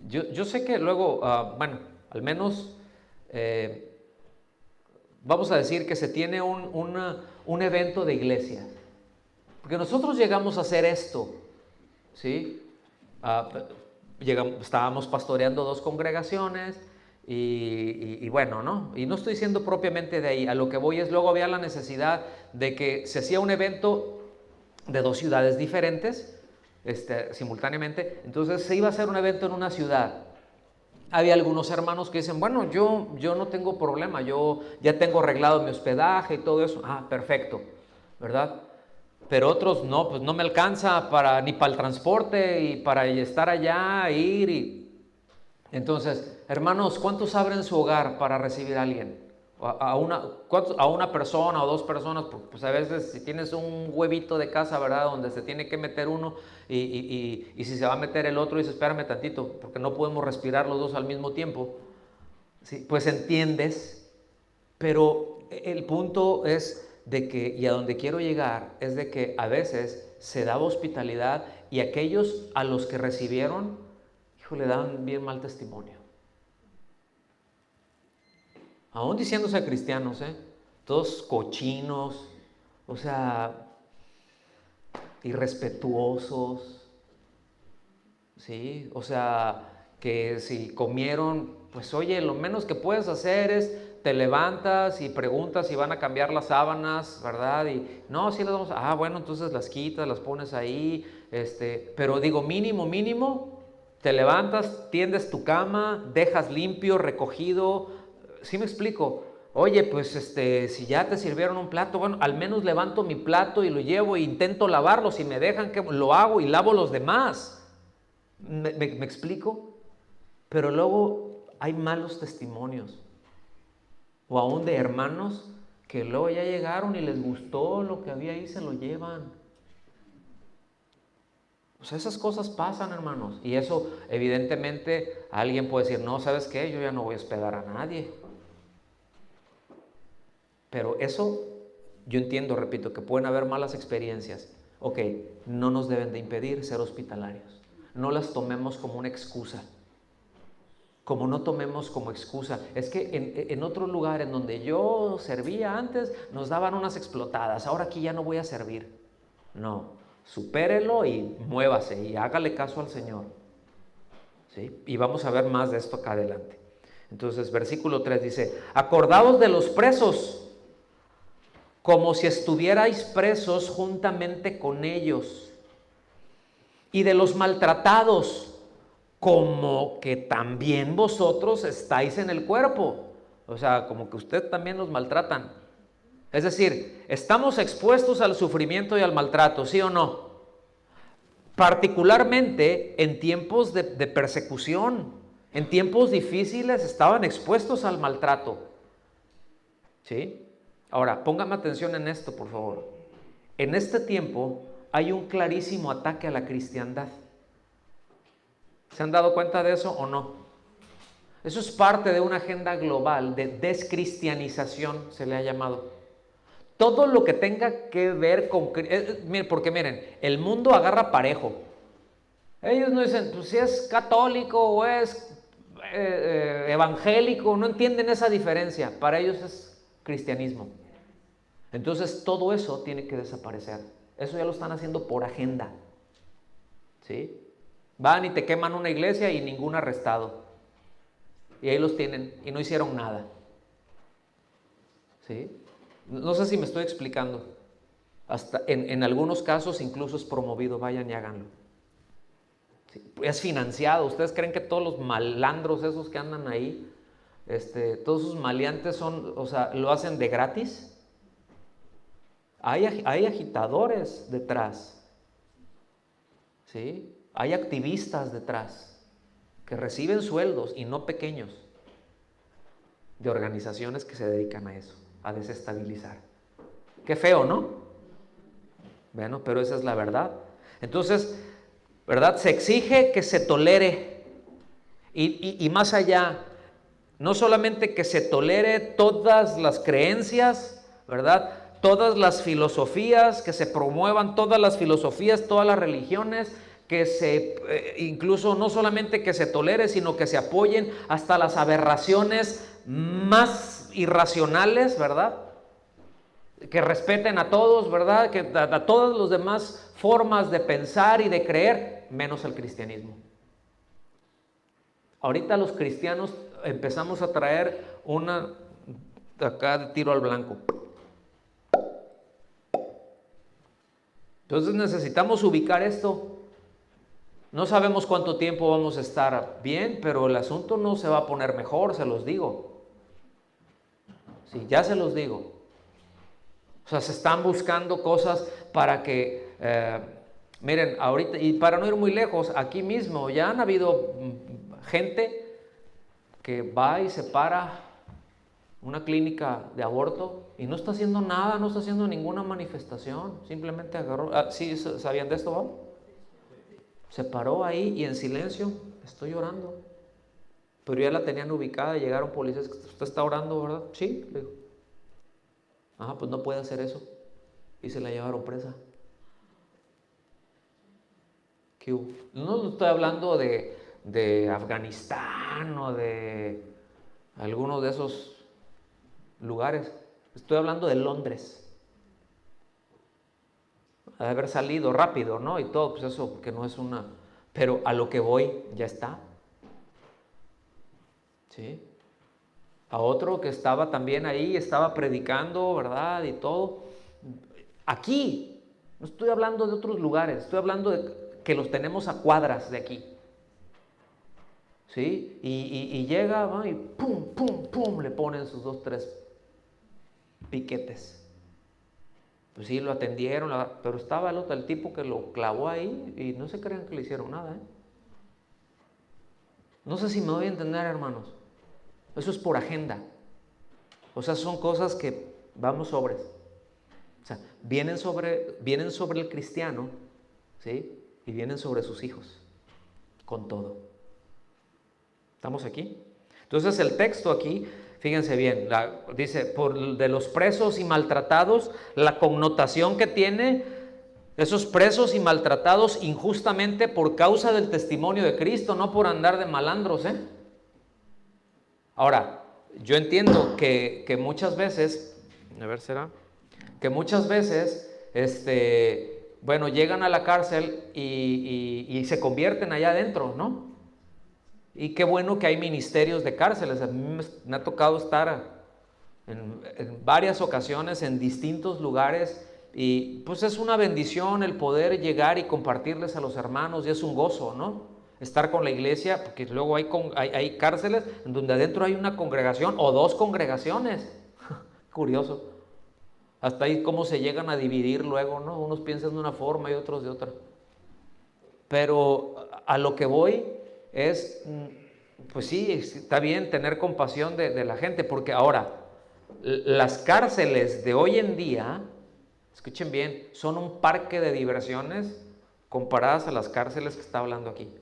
S1: Yo sé que luego, al menos vamos a decir que se tiene un evento de iglesia, porque nosotros llegamos a hacer esto, ¿sí? Estábamos pastoreando 2 congregaciones y bueno, ¿no? Y no estoy diciendo propiamente de ahí, a lo que voy es, luego había la necesidad de que se hacía un evento de 2 ciudades diferentes, simultáneamente. Entonces se iba a hacer un evento en una ciudad. Había algunos hermanos que dicen, bueno, yo no tengo problema, yo ya tengo arreglado mi hospedaje y todo eso. Perfecto, ¿verdad? Pero otros no, pues no me alcanza ni para el transporte y para estar allá, ir. Entonces, hermanos, ¿cuántos abren su hogar para recibir a alguien? A una persona o 2 personas, pues a veces si tienes un huevito de casa, ¿verdad? Donde se tiene que meter uno y si se va a meter el otro, dice, espérame tantito, porque no podemos respirar los 2 al mismo tiempo. ¿Sí? Pues entiendes, pero el punto es de que, y a donde quiero llegar, es de que a veces se daba hospitalidad y aquellos a los que recibieron, le daban bien mal testimonio. Aún diciéndose cristianos, todos cochinos, o sea, irrespetuosos, ¿sí? O sea, que si comieron, pues oye, lo menos que puedes hacer es te levantas y preguntas si van a cambiar las sábanas, ¿verdad? Y no, sí las vamos a... bueno, entonces las quitas, las pones ahí, pero digo, mínimo, te levantas, tiendes tu cama, dejas limpio, recogido. ¿Sí me explico? Oye, pues si ya te sirvieron un plato, bueno, al menos levanto mi plato y lo llevo e intento lavarlo. Si me dejan que lo hago y lavo los demás. ¿Me explico? Pero luego hay malos testimonios. O aún de hermanos que luego ya llegaron y les gustó lo que había ahí, se lo llevan. O sea, esas cosas pasan, hermanos. Y eso, evidentemente, alguien puede decir, no, ¿sabes qué? Yo ya no voy a hospedar a nadie. Pero eso, yo entiendo, repito, que pueden haber malas experiencias. Ok, no nos deben de impedir ser hospitalarios. No las tomemos como una excusa. Como no tomemos como excusa. Es que en otro lugar en donde yo servía antes, nos daban unas explotadas. Ahora aquí ya no voy a servir. No, supérelo y muévase y hágale caso al Señor. ¿Sí? Y vamos a ver más de esto acá adelante. Entonces, versículo 3 dice, acordaos de los presos, como si estuvierais presos juntamente con ellos, y de los maltratados, como que también vosotros estáis en el cuerpo. O sea, como que ustedes también los maltratan. Es decir, estamos expuestos al sufrimiento y al maltrato, ¿sí o no? Particularmente en tiempos de persecución, en tiempos difíciles estaban expuestos al maltrato. ¿Sí? Ahora, póngame atención en esto, por favor. En este tiempo hay un clarísimo ataque a la cristiandad. ¿Se han dado cuenta de eso o no? Eso es parte de una agenda global de descristianización, se le ha llamado. Todo lo que tenga que ver con... porque miren, el mundo agarra parejo. Ellos no dicen, pues si es católico o es evangélico, no entienden esa diferencia. Para ellos es cristianismo. Entonces todo eso tiene que desaparecer. Eso ya lo están haciendo por agenda. ¿Sí? Van y te queman una iglesia y ningún arrestado. Y ahí los tienen y no hicieron nada. ¿Sí? No sé si me estoy explicando. Hasta en algunos casos incluso es promovido, vayan y háganlo. ¿Sí? Es financiado. ¿Ustedes creen que todos los malandros esos que andan ahí, todos esos maleantes son, o sea, lo hacen de gratis? Hay agitadores detrás. ¿Sí? Hay activistas detrás que reciben sueldos y no pequeños de organizaciones que se dedican a eso, a desestabilizar. Qué feo, ¿no? Bueno, pero esa es la verdad. Entonces, ¿verdad? Se exige que se tolere y más allá, no solamente que se tolere todas las creencias, ¿verdad? Todas las filosofías, que se promuevan todas las filosofías, todas las religiones, que incluso no solamente que se tolere, sino que se apoyen hasta las aberraciones más irracionales, ¿verdad? Que respeten a todos, ¿verdad? Que a todas las demás formas de pensar y de creer, menos el cristianismo. Ahorita los cristianos empezamos a traer una acá de tiro al blanco. Entonces necesitamos ubicar esto. No sabemos cuánto tiempo vamos a estar bien, pero el asunto no se va a poner mejor, se los digo. Sí, ya se los digo. O sea, se están buscando cosas para que, miren, ahorita, y para no ir muy lejos, aquí mismo ya han habido gente que va y se para una clínica de aborto y no está haciendo nada, no está haciendo ninguna manifestación, simplemente agarró, ¿sí sabían de esto, Bob? Se paró ahí y en silencio, estoy orando. Pero ya la tenían ubicada y llegaron policías, usted está orando, ¿verdad? Sí, le digo. Ajá, pues no puede hacer eso. Y se la llevaron presa. ¿Qué hubo? No estoy hablando de Afganistán o de alguno de esos lugares. Estoy hablando de Londres. De haber salido rápido, ¿no? Y todo, pues eso que no es una... Pero a lo que voy, ya está. ¿Sí? a otro que estaba también ahí, estaba predicando, ¿verdad? Y todo. Aquí, no estoy hablando de otros lugares, estoy hablando de que los tenemos a cuadras de aquí. ¿Sí? Y llega, ¿no? Y pum, pum, pum, le ponen sus 2, 3 piquetes. Pues sí, lo atendieron, pero estaba el tipo que lo clavó ahí y no se crean que le hicieron nada, ¿eh? No sé si me doy a entender, hermanos. Eso es por agenda. O sea, son cosas que vamos sobres. O sea, vienen sobre el cristiano, ¿sí? Y vienen sobre sus hijos, con todo. ¿Estamos aquí? Entonces el texto aquí, fíjense bien, dice, de los presos y maltratados, la connotación que tiene, esos presos y maltratados injustamente por causa del testimonio de Cristo, no por andar de malandros, ¿eh? Ahora, yo entiendo que muchas veces, a ver, ¿será? Que muchas veces, bueno, llegan a la cárcel y se convierten allá adentro, ¿no? Y qué bueno que hay ministerios de cárceles. A mí me ha tocado estar en varias ocasiones en distintos lugares y pues es una bendición el poder llegar y compartirles a los hermanos y es un gozo, ¿no? Estar con la iglesia, porque luego hay cárceles en donde adentro hay una congregación o 2 congregaciones. Curioso. Hasta ahí cómo se llegan a dividir luego, ¿no? Unos piensan de una forma y otros de otra. Pero a lo que voy es, pues sí, está bien tener compasión de la gente, porque ahora, las cárceles de hoy en día, escuchen bien, son un parque de diversiones comparadas a las cárceles que está hablando aquí.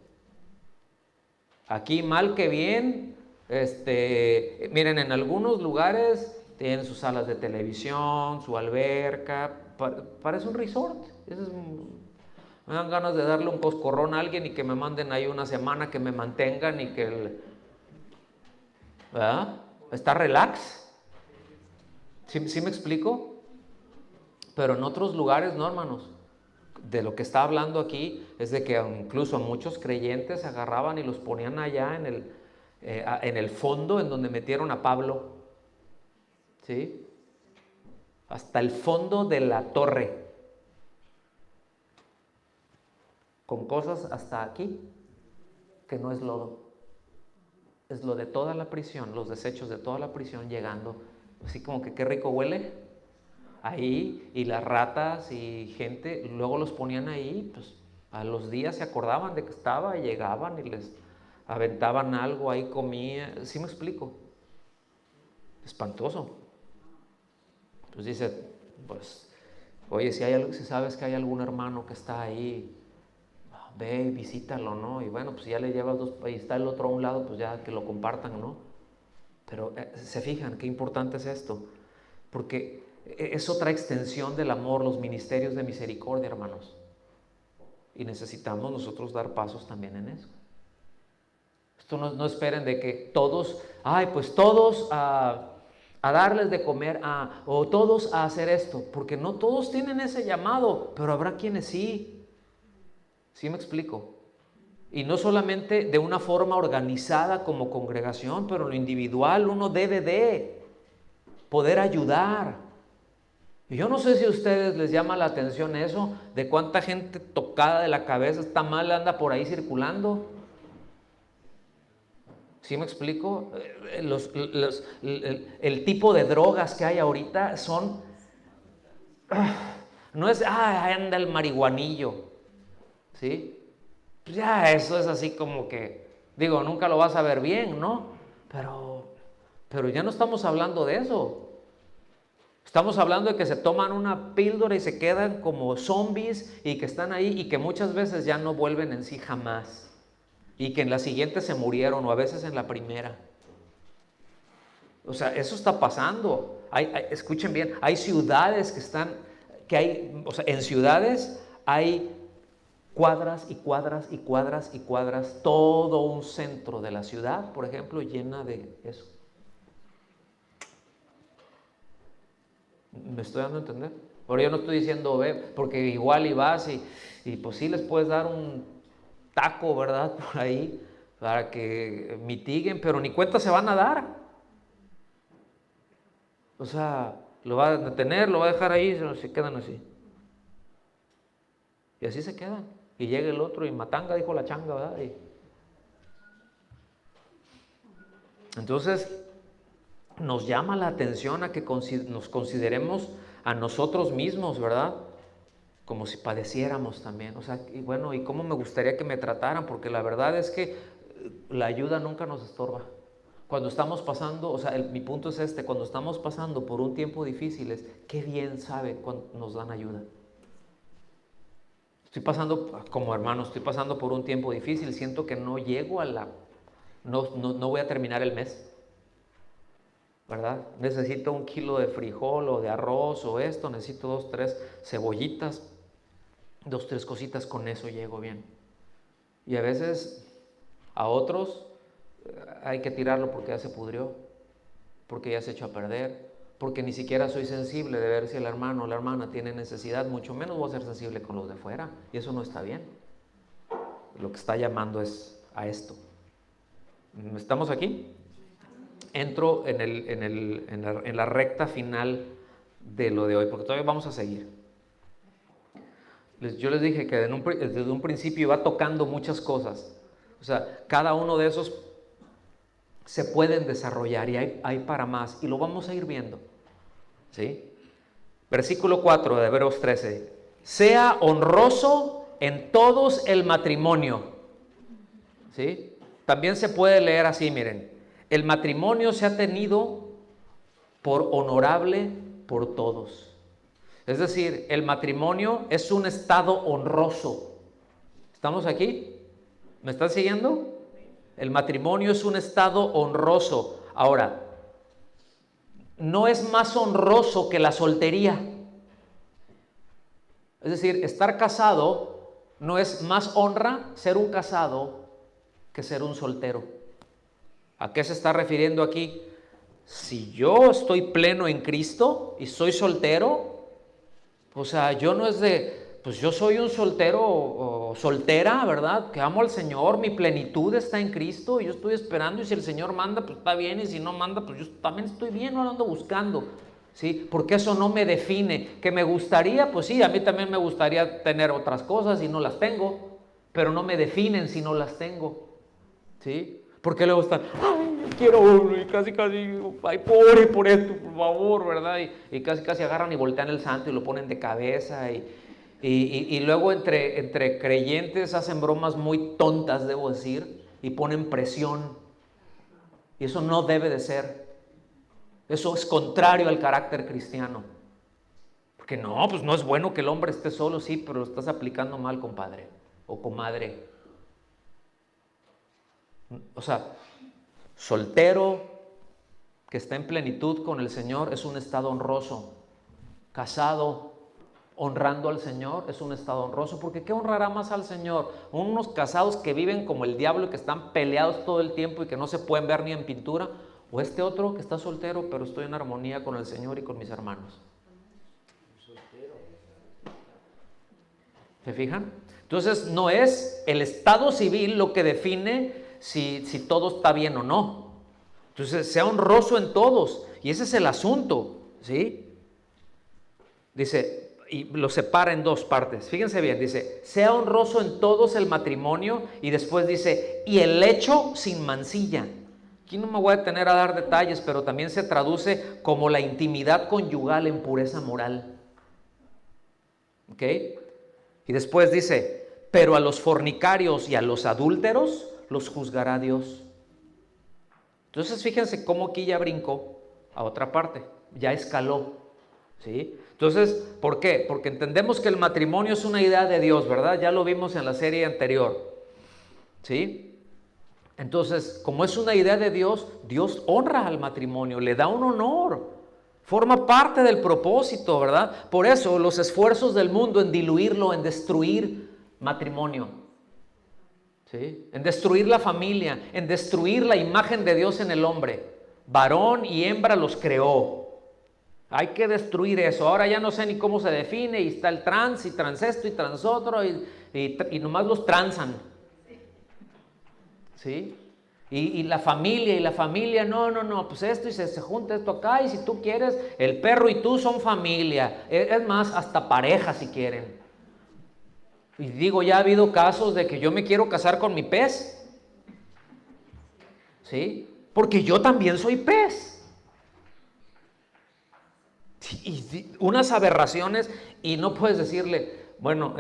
S1: Aquí mal que bien, miren, en algunos lugares tienen sus salas de televisión, su alberca, parece un resort. Me dan ganas de darle un coscorrón a alguien y que me manden ahí una semana, que me mantengan y que ¿verdad? Está relax. ¿Sí me explico? Pero en otros lugares no, hermanos. De lo que está hablando aquí es de que incluso a muchos creyentes agarraban y los ponían allá en el fondo en donde metieron a Pablo, ¿sí? Hasta el fondo de la torre, con cosas hasta aquí que no es lodo, es lo de toda la prisión, los desechos de toda la prisión llegando, así como que qué rico huele ahí, y las ratas y gente, luego los ponían ahí, pues a los días se acordaban de que estaba y llegaban y les aventaban algo, ahí comía. ¿Sí me explico? Espantoso. Pues dice, pues, oye, si sabes que hay algún hermano que está ahí, ve y visítalo, ¿no? Y bueno, pues ya le llevas y está el otro a un lado, pues ya que lo compartan, ¿no? Pero se fijan qué importante es esto, porque es otra extensión del amor, los ministerios de misericordia, hermanos. Y necesitamos nosotros dar pasos también en eso. Esto no esperen de que todos, pues todos a darles de comer, o todos a hacer esto, porque no todos tienen ese llamado, pero habrá quienes sí. ¿Sí me explico? Y no solamente de una forma organizada como congregación, pero en lo individual uno debe de poder ayudar. Y yo no sé si a ustedes les llama la atención eso, de cuánta gente tocada de la cabeza, está mal, anda por ahí circulando. ¿Sí me explico? El tipo de drogas que hay ahorita son, no es, anda el marihuanillo, ¿sí? Pues ya eso es así como que, digo, nunca lo vas a ver bien, ¿no? Pero ya no estamos hablando de eso. Estamos hablando de que se toman una píldora y se quedan como zombies y que están ahí y que muchas veces ya no vuelven en sí jamás. Y que en la siguiente se murieron o a veces en la primera. O sea, eso está pasando. Escuchen bien, hay ciudades en ciudades hay cuadras y cuadras y cuadras y cuadras, todo un centro de la ciudad, por ejemplo, llena de eso. ¿Me estoy dando a entender? Ahora yo no estoy diciendo, ve, porque igual y vas y pues sí les puedes dar un taco, ¿verdad? Por ahí, para que mitiguen, pero ni cuenta se van a dar. O sea, lo va a detener, lo va a dejar ahí, se quedan así. Y así se quedan. Y llega el otro y matanga, dijo la changa, ¿verdad? Entonces, nos llama la atención a que nos consideremos a nosotros mismos, ¿verdad? Como si padeciéramos también. O sea, y bueno, ¿y cómo me gustaría que me trataran? Porque la verdad es que la ayuda nunca nos estorba. Cuando estamos pasando, o sea, mi punto es este, cuando estamos pasando por un tiempo difícil, qué bien sabe cuando nos dan ayuda. Estoy pasando, como hermano, estoy pasando por un tiempo difícil, siento que no llego no voy a terminar el mes, ¿verdad? Necesito 1 kilo de frijol o de arroz o esto, necesito 2, 3 cebollitas, 2, 3 cositas, con eso llego bien. Y a veces a otros hay que tirarlo porque ya se pudrió, porque ya se echó a perder, porque ni siquiera soy sensible de ver si el hermano o la hermana tiene necesidad, mucho menos voy a ser sensible con los de fuera, y eso no está bien. Lo que está llamando es a esto. ¿Estamos aquí? Entro en la recta final de lo de hoy, porque todavía vamos a seguir. Yo les dije que desde un principio iba tocando muchas cosas. O sea, cada uno de esos se pueden desarrollar y hay para más, y lo vamos a ir viendo. ¿Sí? Versículo 4 de Hebreos 13. Sea honroso en todos el matrimonio. ¿Sí? También se puede leer así, miren. El matrimonio se ha tenido por honorable por todos. Es decir, el matrimonio es un estado honroso. ¿Estamos aquí? ¿Me están siguiendo? El matrimonio es un estado honroso. Ahora, no es más honroso que la soltería. Es decir, estar casado no es más honra ser un casado que ser un soltero. ¿A qué se está refiriendo aquí? Si yo estoy pleno en Cristo y soy soltero, o sea, yo no es de, pues yo soy un soltero o soltera, ¿verdad? Que amo al Señor, mi plenitud está en Cristo y yo estoy esperando, y si el Señor manda, pues está bien, y si no manda, pues yo también estoy bien, no lo ando buscando, ¿sí? Porque eso no me define. ¿Que me gustaría? Pues sí, a mí también me gustaría tener otras cosas y no las tengo, pero no me definen si no las tengo, ¿sí? Porque luego están, ay, yo quiero uno, y casi, ay, pobre por esto, por favor, ¿verdad? Y casi agarran y voltean el santo y lo ponen de cabeza, y luego entre creyentes hacen bromas muy tontas, debo decir, y ponen presión, y eso no debe de ser. Eso es contrario al carácter cristiano. Porque no, pues no es bueno que el hombre esté solo, sí, pero lo estás aplicando mal, compadre o comadre. O sea, soltero que está en plenitud con el Señor es un estado honroso. Casado, honrando al Señor, es un estado honroso. Porque ¿qué honrará más al Señor? Unos casados que viven como el diablo y que están peleados todo el tiempo y que no se pueden ver ni en pintura, o este otro que está soltero pero estoy en armonía con el Señor y con mis hermanos. ¿Se fijan? Entonces no es el estado civil lo que define si todo está bien o no. Entonces, sea honroso en todos, y ese es el asunto, ¿sí? Dice, y lo separa en dos partes, fíjense bien, dice, sea honroso en todos el matrimonio, y después dice, y el lecho sin mancilla. Aquí no me voy a detener a dar detalles, pero también se traduce como la intimidad conyugal en pureza moral. ¿Ok? Y después dice, pero a los fornicarios y a los adúlteros los juzgará Dios. Entonces fíjense cómo aquí ya brincó a otra parte, ya escaló, ¿sí? Entonces, ¿por qué? Porque entendemos que el matrimonio es una idea de Dios, ¿verdad? Ya lo vimos en la serie anterior, ¿sí? Entonces, como es una idea de Dios, Dios honra al matrimonio, le da un honor, forma parte del propósito, ¿verdad? Por eso los esfuerzos del mundo en diluirlo, en destruir matrimonio, ¿sí? En destruir la familia, en destruir la imagen de Dios en el hombre. Varón y hembra los creó. Hay que destruir eso. Ahora ya no sé ni cómo se define, y está el trans y trans esto y trans otro, y nomás los transan, ¿sí? Y la familia, no, pues esto y se junta esto acá y si tú quieres, el perro y tú son familia. Es más, hasta pareja si quieren. Y digo, ya ha habido casos de que yo me quiero casar con mi pez, ¿sí? Porque yo también soy pez. Y unas aberraciones y no puedes decirle, bueno,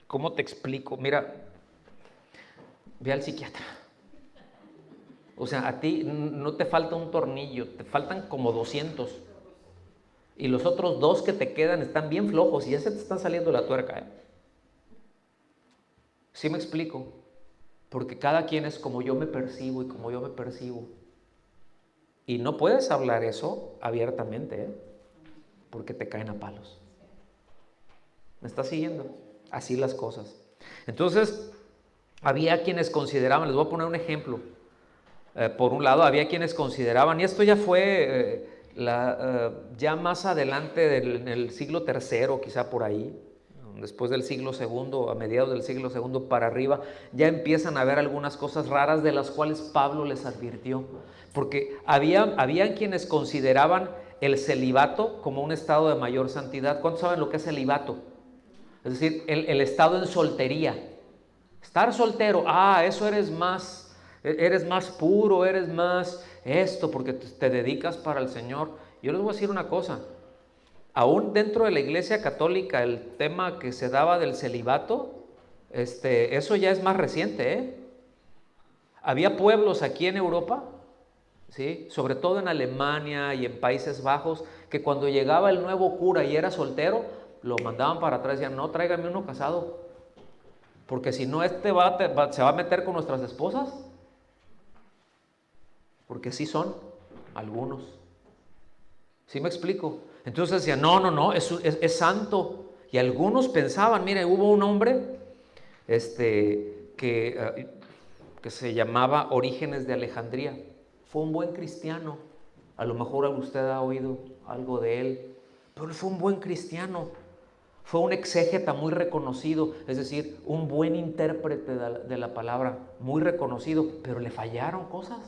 S1: ¿cómo te explico? Mira, ve al psiquiatra. O sea, a ti no te falta un tornillo, te faltan como 200. Y los otros 2 que te quedan están bien flojos y ya se te está saliendo la tuerca, ¿eh? ¿Sí me explico? Porque cada quien es como yo me percibo y como yo me percibo. Y no puedes hablar eso abiertamente, ¿eh? Porque te caen a palos. ¿Me estás siguiendo? Así las cosas. Entonces, había quienes consideraban, les voy a poner un ejemplo. Por un lado, había quienes consideraban, y esto ya fue ya más adelante en el siglo III, quizá por ahí, después del siglo II, a mediados del siglo II para arriba, ya empiezan a haber algunas cosas raras de las cuales Pablo les advirtió. Porque había quienes consideraban el celibato como un estado de mayor santidad. ¿Cuántos saben lo que es celibato? Es decir, el estado en soltería. Estar soltero, eso eres más puro, eres más esto, porque te dedicas para el Señor. Yo les voy a decir una cosa, aún dentro de la Iglesia Católica, el tema que se daba del celibato, eso ya es más reciente, ¿eh? Había pueblos aquí en Europa, ¿sí? Sobre todo en Alemania y en Países Bajos, que cuando llegaba el nuevo cura y era soltero, lo mandaban para atrás y decían, no, tráigame uno casado, porque si no se va a meter con nuestras esposas, porque sí son algunos. ¿Sí me explico? Entonces decían, no, es santo. Y algunos pensaban, mire, hubo un hombre que se llamaba Orígenes de Alejandría. Fue un buen cristiano. A lo mejor usted ha oído algo de él, pero él fue un buen cristiano. Fue un exégeta muy reconocido, es decir, un buen intérprete de la palabra, muy reconocido, pero le fallaron cosas.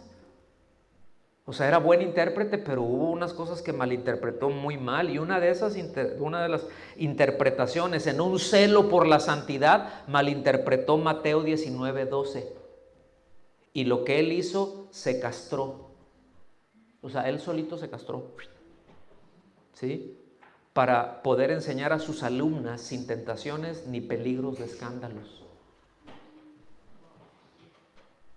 S1: O sea, era buen intérprete, pero hubo unas cosas que malinterpretó muy mal. Y una de las interpretaciones, en un celo por la santidad, malinterpretó Mateo 19:12. Y lo que él hizo, se castró. O sea, él solito se castró. ¿Sí? Para poder enseñar a sus alumnas sin tentaciones ni peligros de escándalos.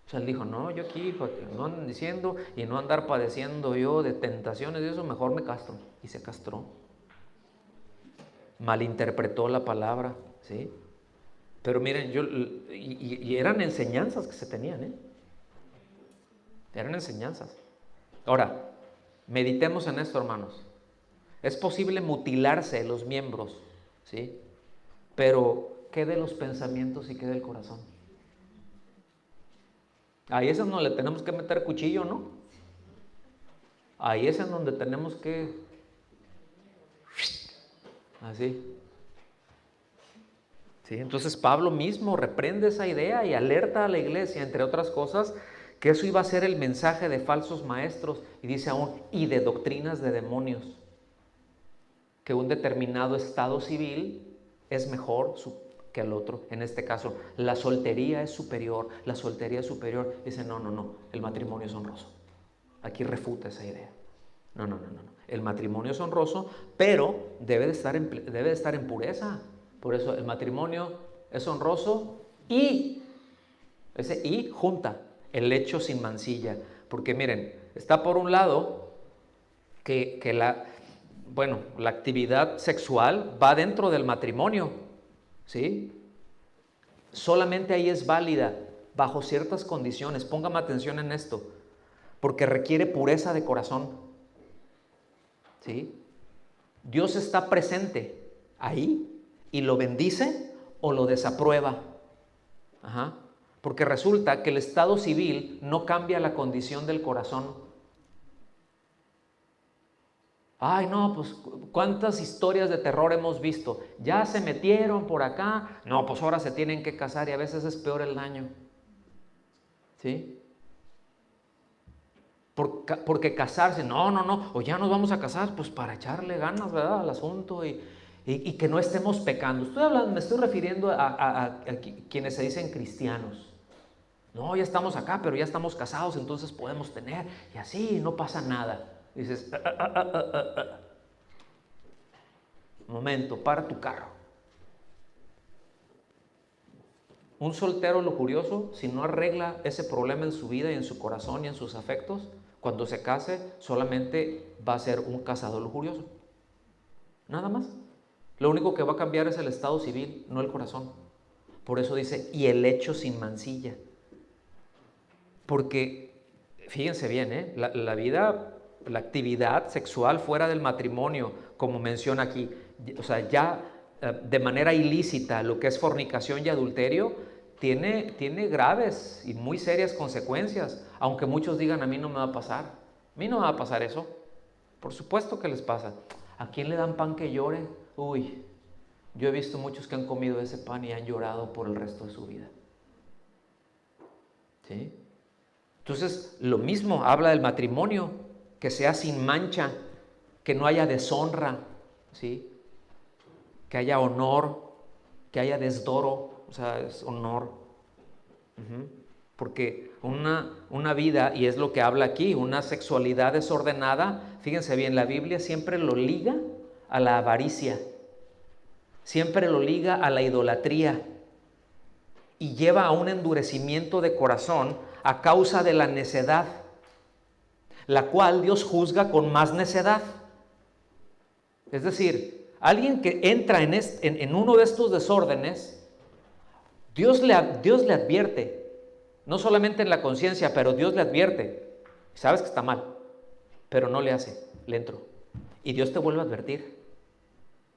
S1: O sea, él dijo, no, yo aquí, para que no anden diciendo y no andar padeciendo yo de tentaciones y eso, mejor me castro. Y se castró. Malinterpretó la palabra, ¿sí? Pero miren, y eran enseñanzas que se tenían, ¿eh? Eran enseñanzas. Ahora, meditemos en esto, hermanos. Es posible mutilarse los miembros, ¿sí? Pero, ¿qué de los pensamientos y qué del corazón? Ahí es en donde le tenemos que meter cuchillo, ¿no? Ahí es en donde tenemos que... Así. ¿Sí? Entonces Pablo mismo reprende esa idea y alerta a la iglesia, entre otras cosas, que eso iba a ser el mensaje de falsos maestros. Y dice aún, y de doctrinas de demonios. Que un determinado estado civil es mejor que el otro. En este caso, la soltería es superior, la soltería es superior. Dice, no, el matrimonio es honroso. Aquí refuta esa idea. No. El matrimonio es honroso, pero debe de estar en pureza. Por eso el matrimonio es honroso y junta el lecho sin mancilla. Porque miren, está por un lado que la actividad sexual va dentro del matrimonio, ¿sí? Solamente ahí es válida bajo ciertas condiciones. Póngame atención en esto, porque requiere pureza de corazón, ¿sí? Dios está presente ahí y lo bendice o lo desaprueba. Porque resulta que el estado civil no cambia la condición del corazón. Ay, no, pues cuántas historias de terror hemos visto. Ya se metieron por acá. No, pues ahora se tienen que casar y a veces es peor el daño. ¿Sí? Porque casarse, no, o ya nos vamos a casar, pues para echarle ganas, ¿verdad?, al asunto y que no estemos pecando. Me estoy refiriendo a quienes se dicen cristianos. No, ya estamos acá, pero ya estamos casados, entonces podemos tener, y así no pasa nada. Dices, momento, para tu carro. Un soltero lujurioso, si no arregla ese problema en su vida y en su corazón y en sus afectos, cuando se case solamente va a ser un casado lujurioso. Nada más. Lo único que va a cambiar es el estado civil, no el corazón. Por eso dice, y el hecho sin mancilla. Porque, fíjense bien, la vida, la actividad sexual fuera del matrimonio, como menciona aquí, o sea, ya de manera ilícita, lo que es fornicación y adulterio, tiene graves y muy serias consecuencias. Aunque muchos digan, a mí no me va a pasar. A mí no me va a pasar eso. Por supuesto que les pasa. ¿A quién le dan pan que llore? Uy, yo he visto muchos que han comido ese pan y han llorado por el resto de su vida. ¿Sí? Entonces, lo mismo habla del matrimonio, que sea sin mancha, que no haya deshonra, ¿sí? Que haya honor, que haya desdoro, o sea, es honor. Porque una vida, y es lo que habla aquí, una sexualidad desordenada, fíjense bien, la Biblia siempre lo liga a la avaricia, siempre lo liga a la idolatría y lleva a un endurecimiento de corazón a causa de la necedad, la cual Dios juzga con más necedad. Es decir, alguien que entra en uno de estos desórdenes, Dios le advierte, no solamente en la conciencia, pero Dios le advierte. Sabes que está mal, pero no le hace, le entró. Y Dios te vuelve a advertir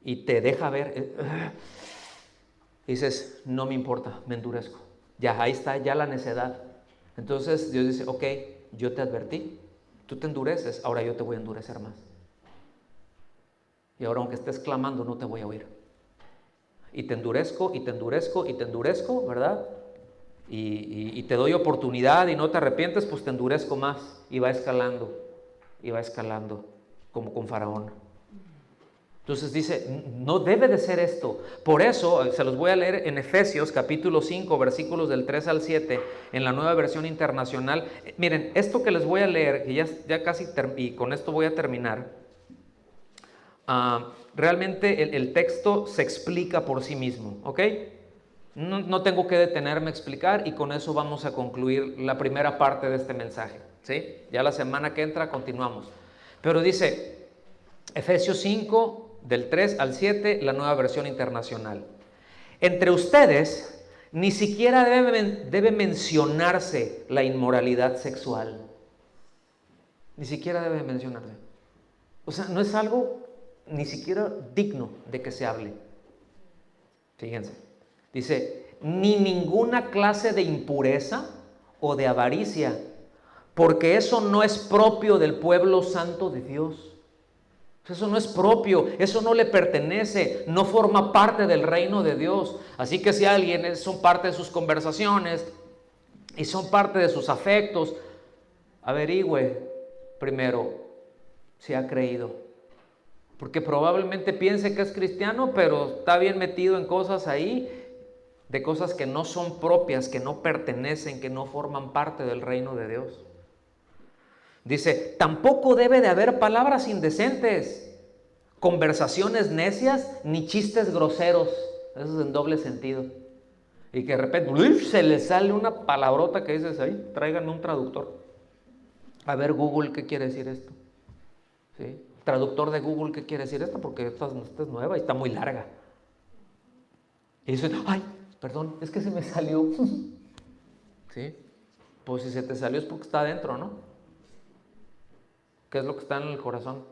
S1: y te deja ver. Dices, no me importa, me endurezco. Ya, ahí está ya la necedad. Entonces Dios dice, ok, yo te advertí, tú te endureces, ahora yo te voy a endurecer más. Y ahora aunque estés clamando, no te voy a oír. Y te endurezco, y te endurezco, y te endurezco, ¿verdad? Y te doy oportunidad y no te arrepientes, pues te endurezco más. Y va escalando, como con Faraón. Entonces dice, no debe de ser esto. Por eso, se los voy a leer en Efesios capítulo 5, versículos del 3 al 7, en la Nueva Versión Internacional. Miren, esto que les voy a leer, que ya casi, y con esto voy a terminar, realmente el texto se explica por sí mismo, ¿ok? No tengo que detenerme a explicar y con eso vamos a concluir la primera parte de este mensaje, ¿sí? Ya la semana que entra continuamos. Pero dice, Efesios 5, del 3 al 7, la Nueva Versión Internacional. Entre ustedes ni siquiera debe mencionarse la inmoralidad sexual. Ni siquiera debe mencionarse. O sea, no es algo ni siquiera digno de que se hable. Fíjense. Dice, ni ninguna clase de impureza o de avaricia, porque eso no es propio del pueblo santo de Dios. Eso no es propio, eso no le pertenece, no forma parte del reino de Dios. Así que si alguien son parte de sus conversaciones y son parte de sus afectos, averigüe primero si ha creído. Porque probablemente piense que es cristiano, pero está bien metido en cosas ahí, de cosas que no son propias, que no pertenecen, que no forman parte del reino de Dios. Dice, tampoco debe de haber palabras indecentes, conversaciones necias, ni chistes groseros. Eso es en doble sentido. Y que de repente se le sale una palabrota que dices, ahí, tráiganme un traductor. A ver, Google, ¿qué quiere decir esto? ¿Sí? Traductor de Google, ¿qué quiere decir esto? Porque esta es nueva y está muy larga. Y dices, ay, perdón, es que se me salió. ¿Sí? Pues si se te salió es porque está adentro, ¿no? ¿Qué es lo que está en el corazón?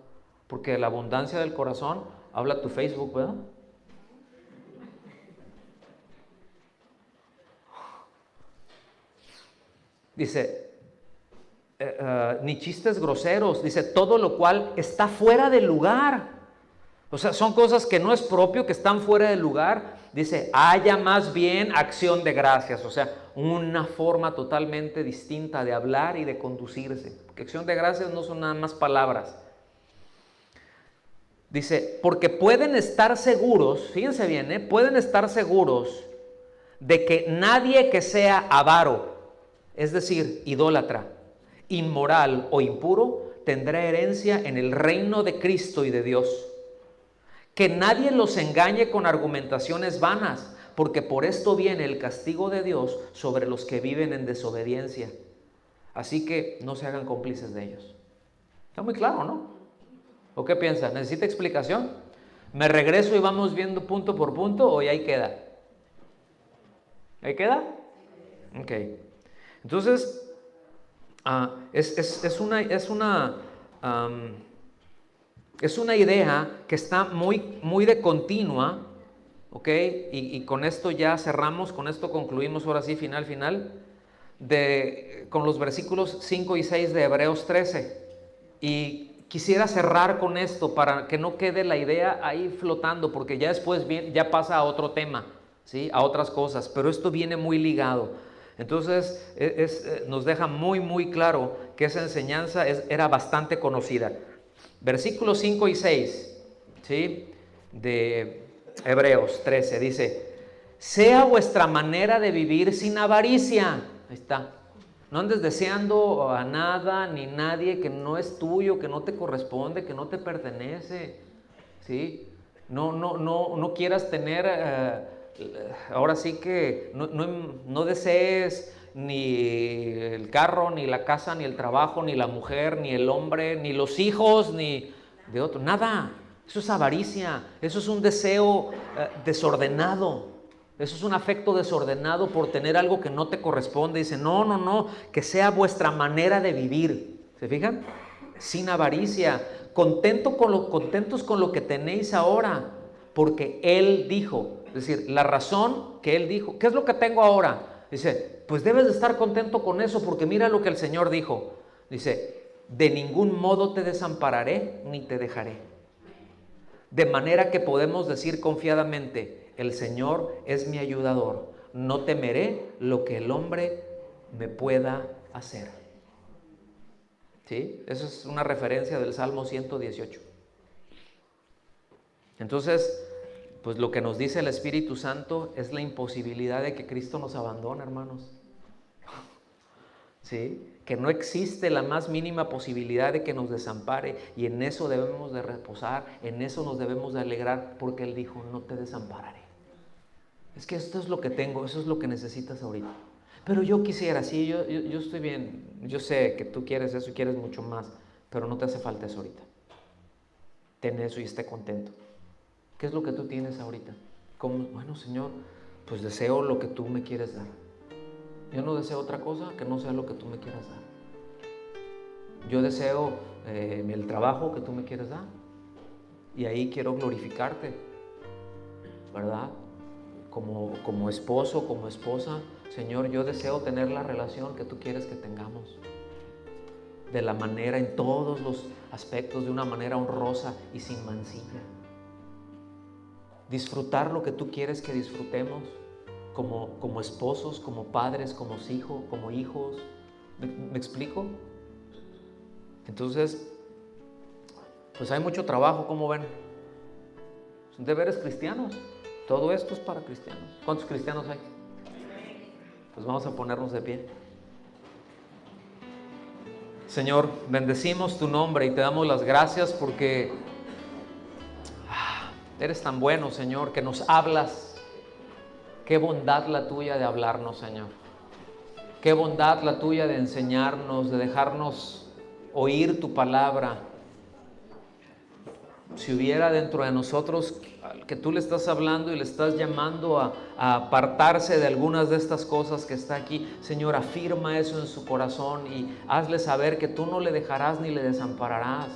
S1: Porque de la abundancia del corazón habla tu Facebook, ¿verdad? Dice, ni chistes groseros, dice, todo lo cual está fuera del lugar. O sea, son cosas que no es propio, que están fuera del lugar. Dice, haya más bien acción de gracias. O sea, una forma totalmente distinta de hablar y de conducirse. Porque acción de gracias no son nada más palabras. Dice, porque pueden estar seguros, fíjense bien, pueden estar seguros de que nadie que sea avaro, es decir, idólatra, inmoral o impuro, tendrá herencia en el reino de Cristo y de Dios. Que nadie los engañe con argumentaciones vanas, porque por esto viene el castigo de Dios sobre los que viven en desobediencia. Así que no se hagan cómplices de ellos. Está muy claro, ¿no? ¿O qué piensan? ¿Necesita explicación? ¿Me regreso y vamos viendo punto por punto o ya ahí queda? ¿Ahí queda? Ok. Entonces, es una idea que está muy de continua, ¿ok? Y con esto ya cerramos, con esto concluimos ahora sí, final, con los versículos 5 y 6 de Hebreos 13. Y quisiera cerrar con esto para que no quede la idea ahí flotando, porque ya después ya pasa a otro tema, ¿sí? A otras cosas, pero esto viene muy ligado. Entonces nos deja muy claro que esa enseñanza era bastante conocida. Versículos 5 y 6, ¿sí? De Hebreos 13 dice, sea vuestra manera de vivir sin avaricia. Ahí está. No andes deseando a nada ni nadie que no es tuyo, que no te corresponde, que no te pertenece, ¿sí? No quieras tener, ahora sí que no desees ni el carro, ni la casa, ni el trabajo, ni la mujer, ni el hombre, ni los hijos, ni de otro, nada. Eso es avaricia, eso es un deseo desordenado. Eso es un afecto desordenado por tener algo que no te corresponde. Dice, no, que sea vuestra manera de vivir. ¿Se fijan? Sin avaricia, contentos con lo que tenéis ahora, porque Él dijo, es decir, la razón que Él dijo, ¿qué es lo que tengo ahora? Dice, pues debes de estar contento con eso, porque mira lo que el Señor dijo. Dice, de ningún modo te desampararé ni te dejaré. De manera que podemos decir confiadamente, el Señor es mi ayudador, no temeré lo que el hombre me pueda hacer. ¿Sí? Eso es una referencia del Salmo 118. Entonces, pues lo que nos dice el Espíritu Santo es la imposibilidad de que Cristo nos abandone, hermanos. ¿Sí? Que no existe la más mínima posibilidad de que nos desampare, y en eso debemos de reposar, en eso nos debemos de alegrar, porque Él dijo, no te desampararé. Es que esto es lo que tengo, eso es lo que necesitas ahorita. Pero yo quisiera, sí, yo estoy bien, yo sé que tú quieres eso y quieres mucho más, pero no te hace falta eso ahorita. Ten eso y esté contento. ¿Qué es lo que tú tienes ahorita? Bueno, Señor, pues deseo lo que tú me quieres dar. Yo no deseo otra cosa que no sea lo que tú me quieras dar. Yo deseo el trabajo que tú me quieres dar, y ahí quiero glorificarte, ¿verdad? Como esposo, como esposa, Señor, yo deseo tener la relación que tú quieres que tengamos, de la manera, en todos los aspectos, de una manera honrosa y sin mancilla. Disfrutar lo que tú quieres que disfrutemos, como esposos, como padres, como hijos. ¿Me explico? Entonces, pues hay mucho trabajo, ¿cómo ven? Son deberes cristianos. Todo esto es para cristianos. ¿Cuántos cristianos hay? Pues vamos a ponernos de pie. Señor, bendecimos tu nombre y te damos las gracias porque eres tan bueno, Señor, que nos hablas. Qué bondad la tuya de hablarnos, Señor. Qué bondad la tuya de enseñarnos, de dejarnos oír tu palabra. Si hubiera dentro de nosotros que tú le estás hablando y le estás llamando a apartarse de algunas de estas cosas que está aquí, Señor, afirma eso en su corazón y hazle saber que tú no le dejarás ni le desampararás.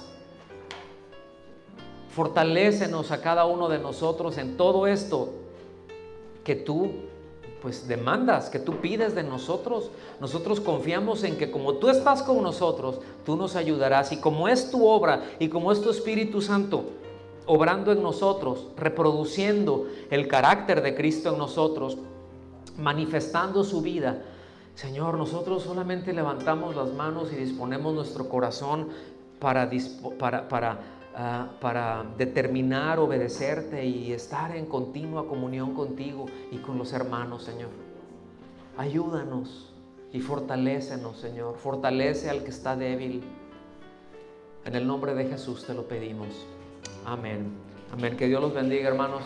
S1: Fortalécenos a cada uno de nosotros en todo esto que tú pues demandas, que tú pides de nosotros. Nosotros confiamos en que como tú estás con nosotros, tú nos ayudarás, y como es tu obra y como es tu Espíritu Santo obrando en nosotros, reproduciendo el carácter de Cristo en nosotros, manifestando su vida. Señor, nosotros solamente levantamos las manos y disponemos nuestro corazón para determinar obedecerte y estar en continua comunión contigo y con los hermanos, Señor. Ayúdanos y fortalécenos, Señor. Fortalece al que está débil. En el nombre de Jesús te lo pedimos. Amén. Amén. Que Dios los bendiga, hermanos.